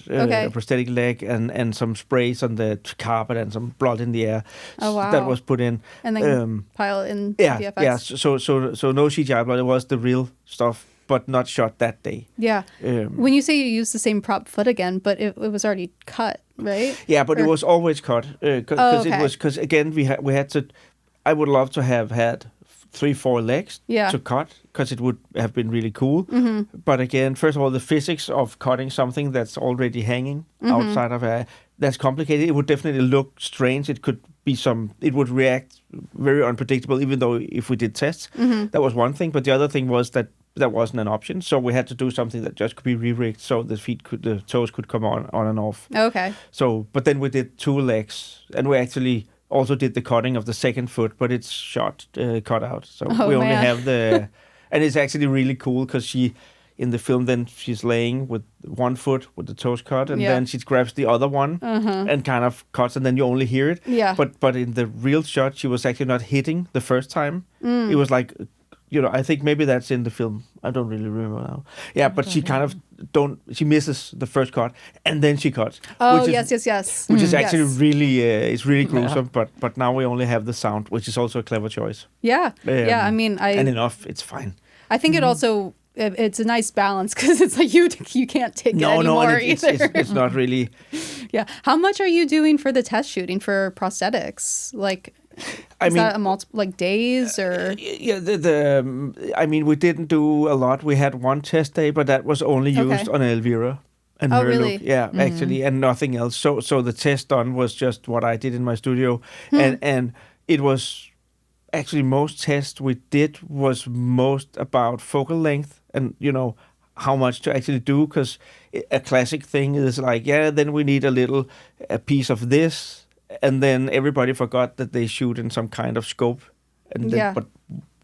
prosthetic leg, and some sprays on the carpet and some blood in the air. Oh wow! That was put in, and then pile it in VFX. Yeah. So no CGI blood. It was the real stuff, but not shot that day. Yeah. When you say you use the same prop foot again, but it was already cut, right? Yeah, but it was always cut because again we had to. I would love to have had 3-4 legs to cut, because it would have been really cool. But again, first of all, the physics of cutting something that's already hanging outside of that's complicated. It would definitely look strange. It could be it would react very unpredictable, even though if we did tests, that was one thing. But the other thing was that wasn't an option. So we had to do something that just could be re-rigged, so the toes could come on and off. Okay. So, but then we did 2 legs, and we actually also did the cutting of the second foot, but it's cut out. So we only have and it's actually really cool because in the film, then she's laying with one foot with the toes cut, and then she grabs the other one and kind of cuts, and then you only hear it. Yeah. But in the real shot, she was actually not hitting the first time. It was like, I think maybe that's in the film. I don't really remember now. Yeah, but she kind of she misses the first cut, and then she cuts. Oh, yes. Which is actually really, it's really gruesome, but now we only have the sound, which is also a clever choice. Yeah. I mean, and enough, it's fine. I think it also, it's a nice balance, because it's like you can't take it anymore either. It's not really. Yeah. How much are you doing for the test shooting for prosthetics? Like, is that a multiple days or? Yeah, I mean, we didn't do a lot. We had one test day, but that was only used on Elvira and her really? look. Yeah, actually, and nothing else. So the test done was just what I did in my studio, and it was actually most tests we did was most about focal length and how much to actually do, because a classic thing is like, then we need a piece of this. And then everybody forgot that they shoot in some kind of scope, and then, but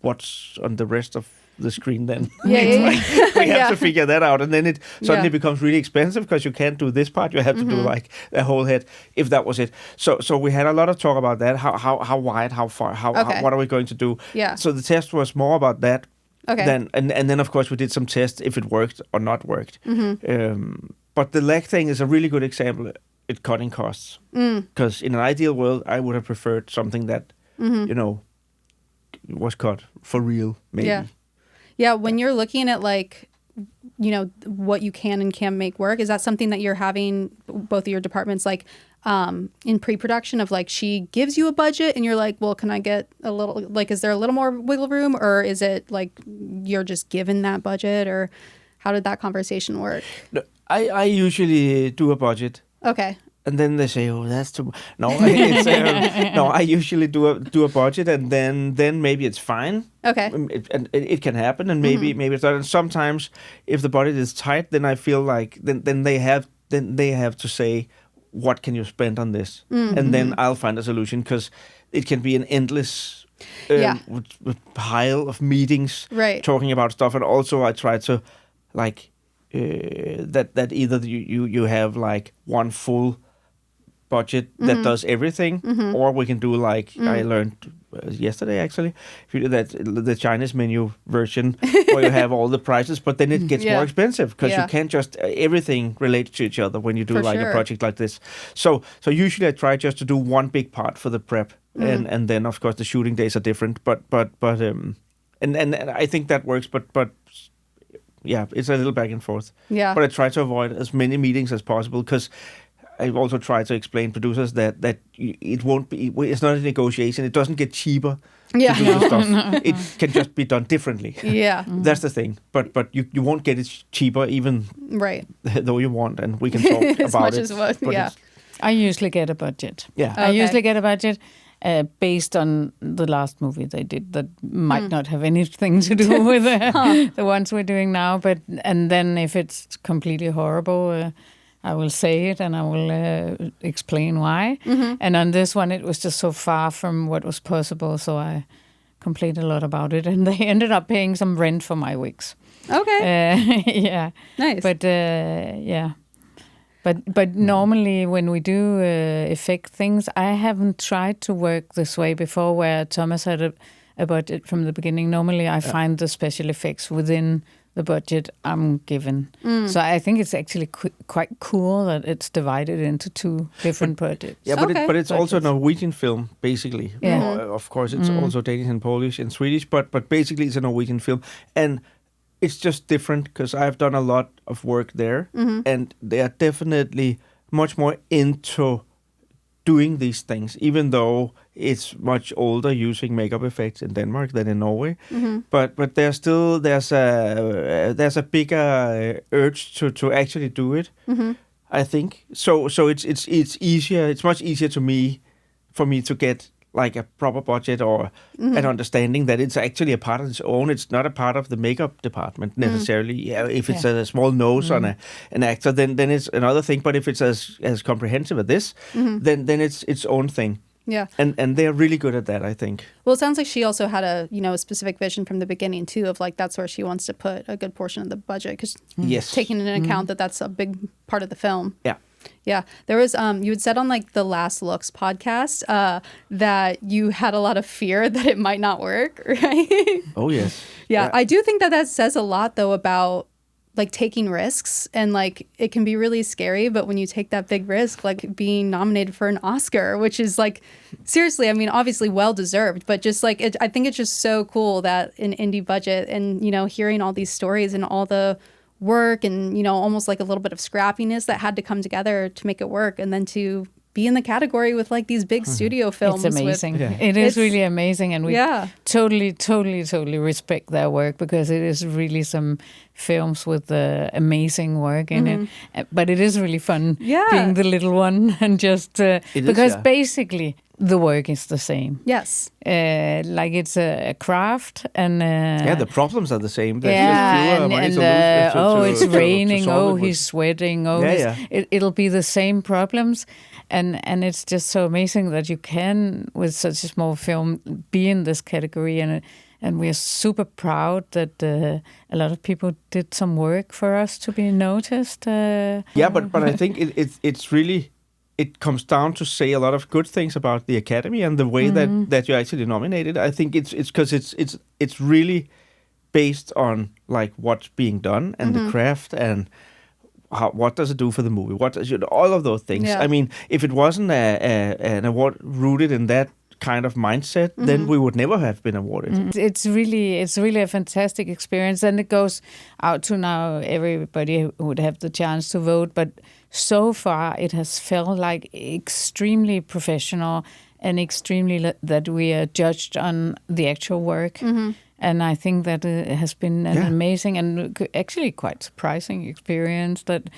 what's on the rest of the screen then? We have to figure that out, and then it suddenly becomes really expensive because you can't do this part. You have to do like a whole head, if that was it. So we had a lot of talk about that. How wide, how far, what are we going to do? Yeah. So the test was more about that. Okay. And then of course we did some tests if it worked or not worked. But the leg thing is a really good example. It cutting costs, because in an ideal world I would have preferred something that was cut for real, maybe. Yeah, when you're looking at what you can and can't make work, is that something that you're having both of your departments in pre-production of she gives you a budget and you're like, well, can I get a little, is there a little more wiggle room, or is it you're just given that budget, or how did that conversation work? No, I usually do a budget. Okay. And then they say, "Oh, that's too." No, no. I usually do a budget, and then maybe it's fine. Okay. It can happen, and maybe it's not. And sometimes, if the budget is tight, then I feel like then they have to say, "What can you spend on this?" And then I'll find a solution, because it can be an endless with pile of meetings, Right. talking about stuff, and also I try to like that either you have like one full budget that does everything, or we can do like I learned yesterday actually, if you do that the Chinese menu version where you have all the prices, but then it gets more expensive because you can't just everything relates to each other when you do For like a project like this. So usually I try just to do one big part for the prep, and then of course the shooting days are different, but and I think that works, but yeah, it's a little back and forth. Yeah. But I try to avoid as many meetings as possible because I also try to explain producers that it won't be. It's not a negotiation. It doesn't get cheaper to do the stuff. It can just be done differently. Yeah. That's the thing. But you won't get it cheaper even Right. though you want, and we can talk As about much it. as what, but yeah. I usually get a budget. Yeah. I Okay. usually get a budget based on the last movie they did that might not have anything to do with the ones we're doing now. And then if it's completely horrible, I will say it and I will explain why. And on this one, it was just so far from what was possible, so I complained a lot about it. And they ended up paying some rent for my wigs. Okay. Yeah. Nice. But yeah. But normally when we do effect things, I haven't tried to work this way before, where Thomas had a budget from the beginning. Normally I find the special effects within the budget I'm given. So I think it's actually quite cool that it's divided into two different budgets. Yeah, but Okay. but it's also a Norwegian film, basically. Yeah. Of course, it's also Danish and Polish and Swedish, but basically it's a Norwegian film, and it's just different because I've done a lot of work there, and they are definitely much more into doing these things, even though it's much older using makeup effects in Denmark than in Norway. But there's a bigger urge to actually do it. I think so. It's easier. It's much easier for me to get like a proper budget or an understanding that it's actually a part of its own. It's not a part of the makeup department necessarily. Yeah, if it's a small nose on an actor, then it's another thing. But if it's as comprehensive as this, then it's its own thing. Yeah. And they're really good at that, I think. Well, it sounds like she also had a specific vision from the beginning too, of like that's where she wants to put a good portion of the budget, because taking into account that that's a big part of the film. Yeah. Yeah, there was you had said on like the Last Looks podcast that you had a lot of fear that it might not work, right? Oh yes. Yeah, I do think that says a lot though about like taking risks, and like it can be really scary, but when you take that big risk, like being nominated for an Oscar, which is like seriously, I mean obviously well deserved, but just like I think it's just so cool that an indie budget, and hearing all these stories and all the work and almost like a little bit of scrappiness that had to come together to make it work, and then to be in the category with like these big studio films. It's amazing. Yeah. It's really amazing, and we totally respect their work, because it is really some films with amazing work in it. But it is really fun being the little one and just because basically the work is the same. Yes. Like it's a craft, and the problems are the same. There's and it's raining. He's sweating. It'll be the same problems, and it's just so amazing that you can, with such a small film, be in this category, and we are super proud that a lot of people did some work for us to be noticed. But I think it's really. It comes down to say a lot of good things about the Academy and the way that you're actually nominated. I think it's because it's really based on like what's being done and the craft and what does it do for the movie, all of those things. I mean, if it wasn't an award rooted in that kind of mindset, then we would never have been awarded. It's really a fantastic experience, and it goes out to now everybody who would have the chance to vote. But so far, it has felt like extremely professional and extremely that we are judged on the actual work. And I think that it has been an amazing and actually quite surprising experience that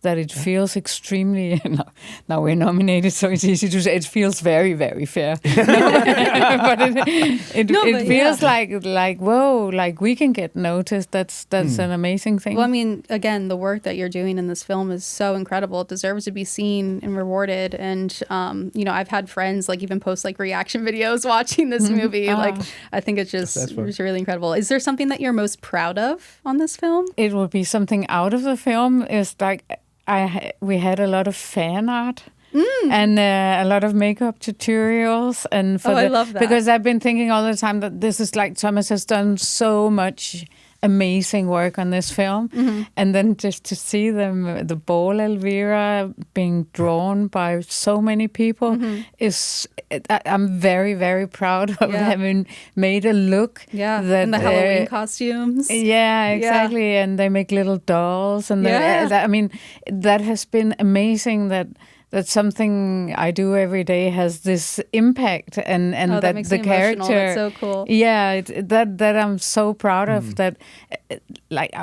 that it feels extremely. Now we're nominated, so it's easy to say. It feels very, very fair. But it feels like whoa, like we can get noticed. That's an amazing thing. Well, I mean, again, the work that you're doing in this film is so incredible. It deserves to be seen and rewarded. And I've had friends like even post like reaction videos watching this movie. Like, I think it's really incredible. Is there something that you're most proud of on this film? It would be something out of the film. Is like we had a lot of fan art. And a lot of makeup tutorials, and I love that, because I've been thinking all the time that this is like Thomas has done so much amazing work on this film, and then just to see the ball Elvira being drawn by so many people I'm very, very proud of having made a look. That and the Halloween costumes. Yeah, exactly. Yeah. And they make little dolls, and I mean, that has been amazing. That something I do every day has this impact, and that makes the me character. That's so cool. Yeah, that I'm so proud of. That, like,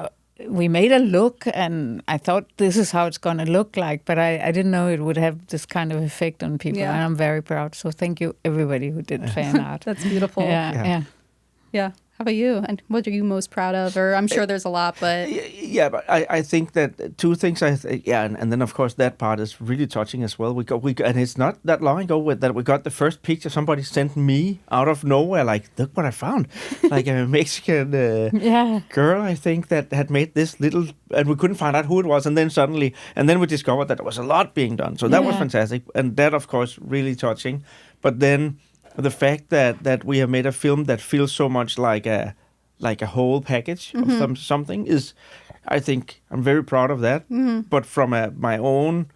we made a look, and I thought this is how it's going to look like, but I didn't know it would have this kind of effect on people, and I'm very proud. So thank you, everybody who did fan art. That's beautiful. Yeah. How about you? And what are you most proud of? Or I'm sure there's a lot, but... Yeah, but I think that two things, and then of course that part is really touching as well. We got, and it's not that long ago that we got the first picture somebody sent me out of nowhere, like, look what I found. Like a Mexican girl, I think, that had made this little, and we couldn't find out who it was, and then we discovered that there was a lot being done. So that was fantastic, and that of course really touching. But then the fact that we have made a film that feels so much like a whole package of something is, I think, I'm very proud of that. But from my own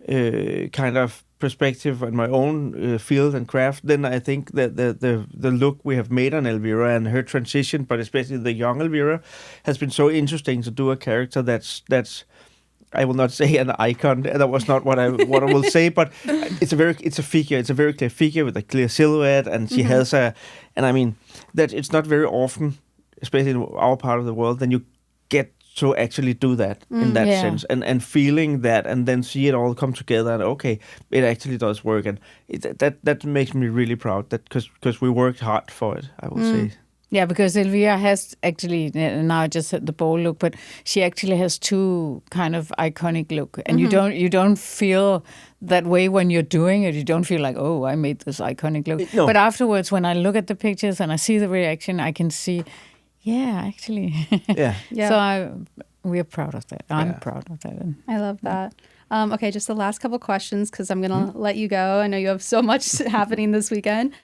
kind of perspective and my own field and craft, then I think that the look we have made on Elvira and her transition, but especially the young Elvira, has been so interesting to do a character that's I will not say an icon. That was not what I will say, but it's a very clear figure with a clear silhouette, and she has and I mean that it's not very often, especially in our part of the world, then you get to actually do that in that sense, and feeling that, and then see it all come together, and okay, it actually does work, and that makes me really proud. That because we worked hard for it, I will say. Yeah, because Elvira has actually, now I just said the bold look, but she actually has two kind of iconic look, and you don't feel that way when you're doing it. You don't feel like, oh, I made this iconic look. No. But afterwards, when I look at the pictures and I see the reaction, I can see, actually. So we're proud of that. I'm proud of that. I love that. Okay, just the last couple questions, because I'm going to let you go. I know you have so much happening this weekend.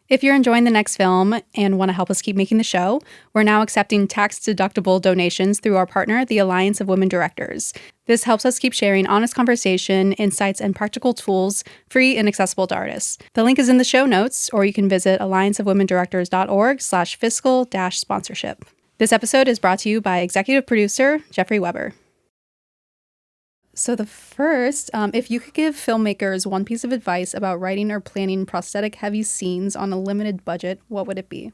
If you're enjoying the next film and want to help us keep making the show, we're now accepting tax-deductible donations through our partner, the Alliance of Women Directors. This helps us keep sharing honest conversation, insights, and practical tools free and accessible to artists. The link is in the show notes, or you can visit allianceofwomendirectors.org/fiscal-sponsorship. This episode is brought to you by executive producer Jeffrey Weber. So the first, if you could give filmmakers one piece of advice about writing or planning prosthetic-heavy scenes on a limited budget, what would it be?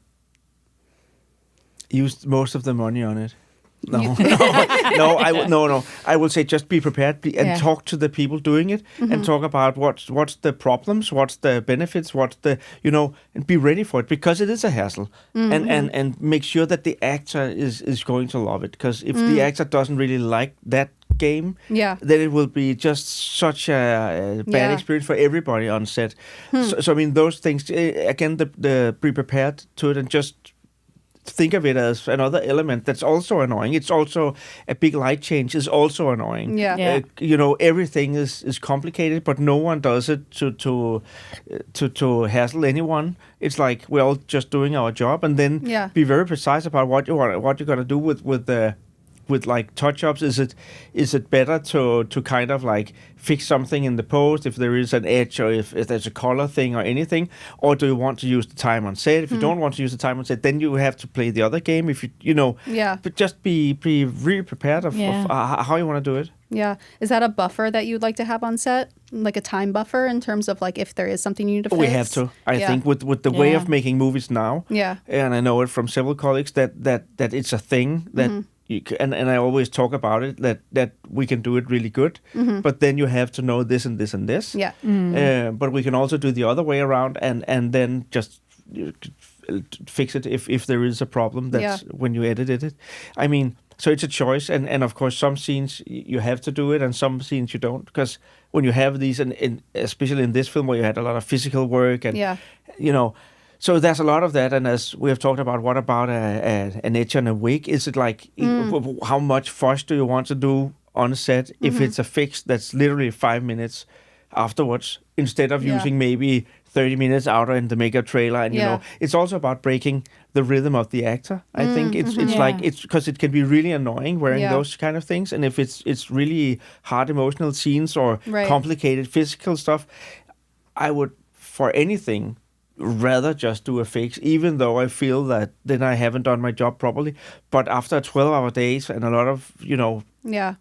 Use most of the money on it. No. I will say just be prepared and talk to the people doing it, and talk about what's the problems, what's the benefits, what's the and be ready for it, because it is a hassle, and make sure that the actor is going to love it, because if the actor doesn't really like that game, then it will be just such a bad experience for everybody on set. So I mean, those things again, the be prepared to it, and just think of it as another element that's also annoying. It's also a big light change is also annoying. Everything is complicated, but no one does it to hassle anyone. It's like we're all just doing our job, and then be very precise about what you're gonna do with like touch-ups. Is it better to kind of like fix something in the post if there is an edge, or if there's a color thing or anything, or do you want to use the time on set? If you don't want to use the time on set, then you have to play the other game. If but just be really prepared of how you want to do it. Yeah. Is that a buffer that you'd like to have on set? Like a time buffer in terms of like if there is something you need to fix? We have to. I think with the way of making movies now, and I know it from several colleagues that it's a thing that and I always talk about it that we can do it really good, but then you have to know this and this and this. Yeah. But we can also do the other way around, and then just fix it if there is a problem. That's when you edit it. I mean, so it's a choice, and of course some scenes you have to do it, and some scenes you don't, because when you have these, and especially in this film where you had a lot of physical work, and you know. So there's a lot of that, and as we have talked about, what about an edge and a wig? Is it like how much fuss do you want to do on set if it's a fix that's literally 5 minutes afterwards, instead of using maybe 30 minutes out in the makeup trailer? And you know, it's also about breaking the rhythm of the actor. I think it's like it's because it can be really annoying wearing those kind of things, and if it's really hard emotional scenes or complicated physical stuff, I would for anything rather just do a fix, even though I feel that then I haven't done my job properly. But after 12-hour days and a lot of,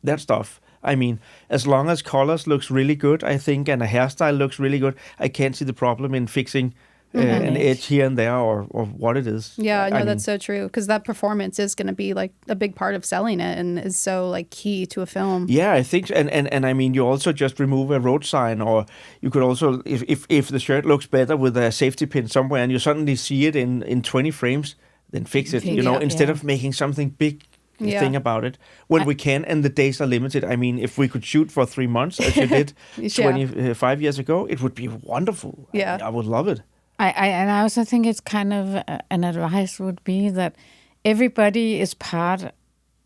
that stuff, I mean, as long as colors looks really good, I think, and a hairstyle looks really good, I can't see the problem in fixing an edge here and there or what it is. Yeah, I know that's so true, because that performance is going to be like a big part of selling it and is so like key to a film. Yeah, I think, and I mean, you also just remove a road sign, or you could also, if the shirt looks better with a safety pin somewhere and you suddenly see it in 20 frames, then fix it, instead of making something big thing about it when we can, and the days are limited. I mean, if we could shoot for 3 months as you did 25 years ago, it would be wonderful. Yeah. I would love it. And I also think it's kind of an advice would be that everybody is part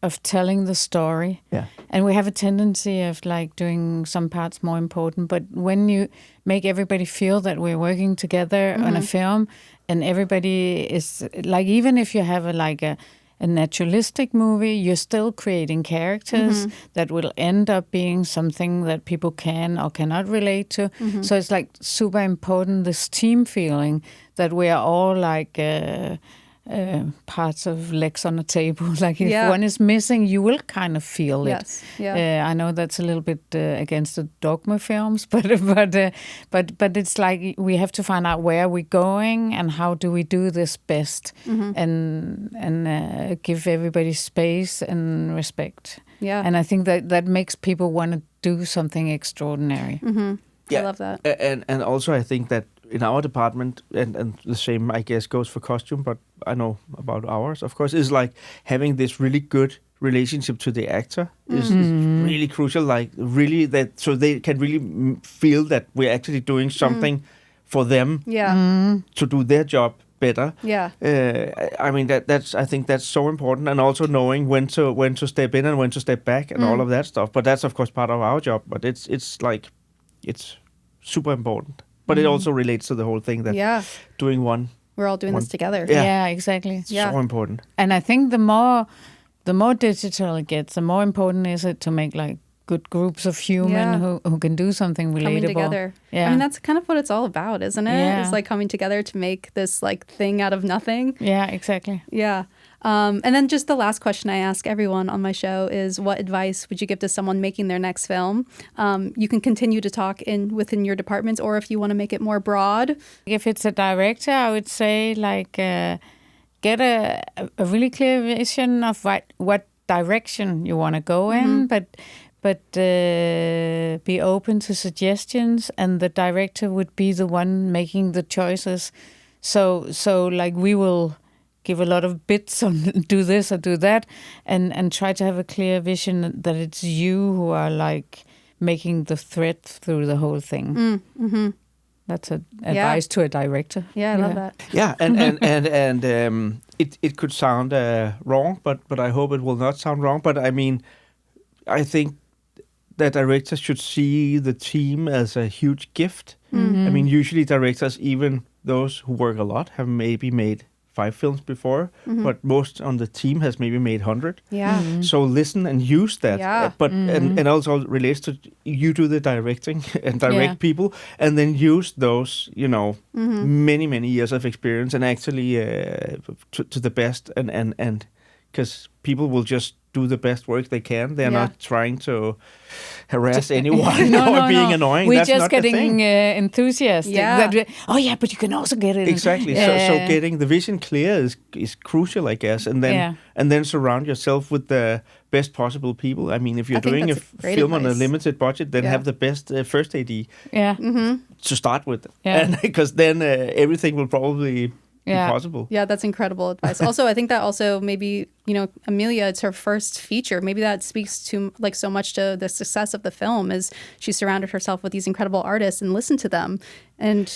of telling the story. Yeah. And we have a tendency of like doing some parts more important. But when you make everybody feel that we're working together on a film, and everybody is like, even if you have a naturalistic movie, you're still creating characters that will end up being something that people can or cannot relate to. So it's like super important, this team feeling that we are all like parts of legs on a table. Like if one is missing, you will kind of feel it. I know that's a little bit against the dogma films, but it's like we have to find out where we're going and how do we do this best, and give everybody space and respect. Yeah, and I think that makes people want to do something extraordinary. I love that. And also I think that in our department, and the same I guess goes for costume, but I know about ours, of course, is like having this really good relationship to the actor is really crucial. Like really that, so they can really feel that we're actually doing something for them to do their job better. Yeah. I mean I think that's so important, and also knowing when to step in and when to step back and all of that stuff. But that's of course part of our job. But it's like it's super important. But it also relates to the whole thing that doing one. We're all doing this together. Yeah, exactly. It's so important. And I think the more digital it gets, the more important is it to make like good groups of human who can do something relatable. Coming together. Yeah. I mean, that's kind of what it's all about, isn't it? Yeah. It's like coming together to make this like thing out of nothing. Yeah, exactly. Yeah. And then just the last question I ask everyone on my show is, what advice would you give to someone making their next film? You can continue to talk within your departments, or if you want to make it more broad. If it's a director, I would say like get a really clear vision of what direction you want to go in, but be open to suggestions, and the director would be the one making the choices. So like we will give a lot of bits on do this or do that, and try to have a clear vision that it's you who are like making the thread through the whole thing. That's advice to a director. Yeah, I love that. Yeah, and it could sound wrong, but I hope it will not sound wrong. But I mean, I think that directors should see the team as a huge gift. I mean, usually directors, even those who work a lot, have maybe made 5 films before, but most on the team has maybe made 100. Yeah. So listen and use that. Yeah. But and also relates to you do the directing and direct people, and then use those many years of experience and actually to the best and because people will just do the best work they can. They're Yeah. not trying to harass anyone or being annoying. We're That's just not the getting thing. Enthusiastic. Yeah. But you can also get it. Exactly. So getting the vision clear is crucial, I guess, and then surround yourself with the best possible people. I mean, if you're I think doing a that's great film on a advice. limited budget, then Yeah. have the best first AD Yeah. to start with, Yeah. and because then everything will probably Yeah. be possible. Yeah, that's incredible advice. Also, I think that also maybe, Amelia, it's her first feature. Maybe that speaks to like so much to the success of the film is she surrounded herself with these incredible artists and listened to them. And,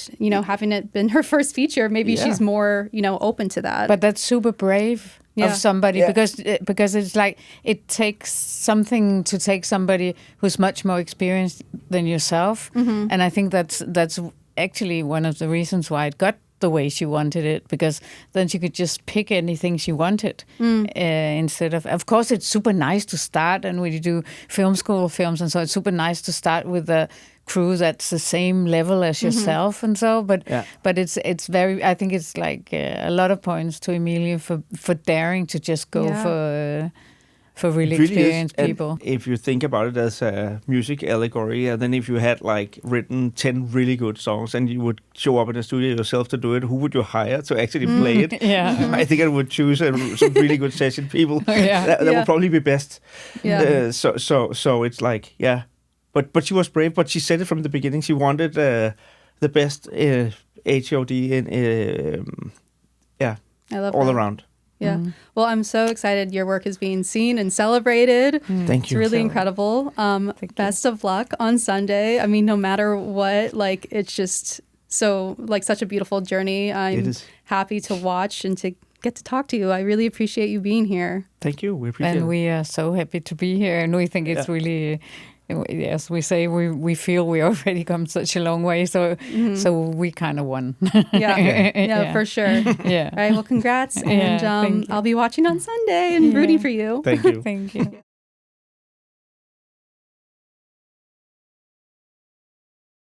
having it been her first feature, maybe Yeah. she's more, open to that. But that's super brave Yeah. of somebody Yeah. because it's like it takes something to take somebody who's much more experienced than yourself, and I think that's actually one of the reasons why it got the way she wanted it, because then she could just pick anything she wanted instead of course it's super nice to start, and we do film school films, and so it's super nice to start with a crew that's the same level as yourself, and so but it's very, I think it's like a lot of points to Emilia for daring to just go for really It really is. experienced And people. if you think about it as a music allegory, and then if you had like written 10 really good songs and you would show up in a studio yourself to do it, who would you hire to actually play it? Yeah. I think I would choose some really good session people. Yeah. That would probably be best. Yeah. So it's like, yeah. But she was brave, but she said it from the beginning. She wanted the best HOD in, I love all that. around. Yeah. Well, I'm so excited your work is being seen and celebrated. Thank It's you. really incredible. Best of luck on Sunday. I mean, no matter what, like, it's just so, like, such a beautiful journey. It I'm is. happy to watch and to get to talk to you. I really appreciate you being here. Thank you. We appreciate And it. we are so happy to be here, and we think it's really, as we say, we feel we already come such a long way, so we kind of won. Yeah, for sure. Yeah. All right, well, congrats. Yeah, And thank you. I'll be watching on Sunday and rooting for you. Thank you. Thank you.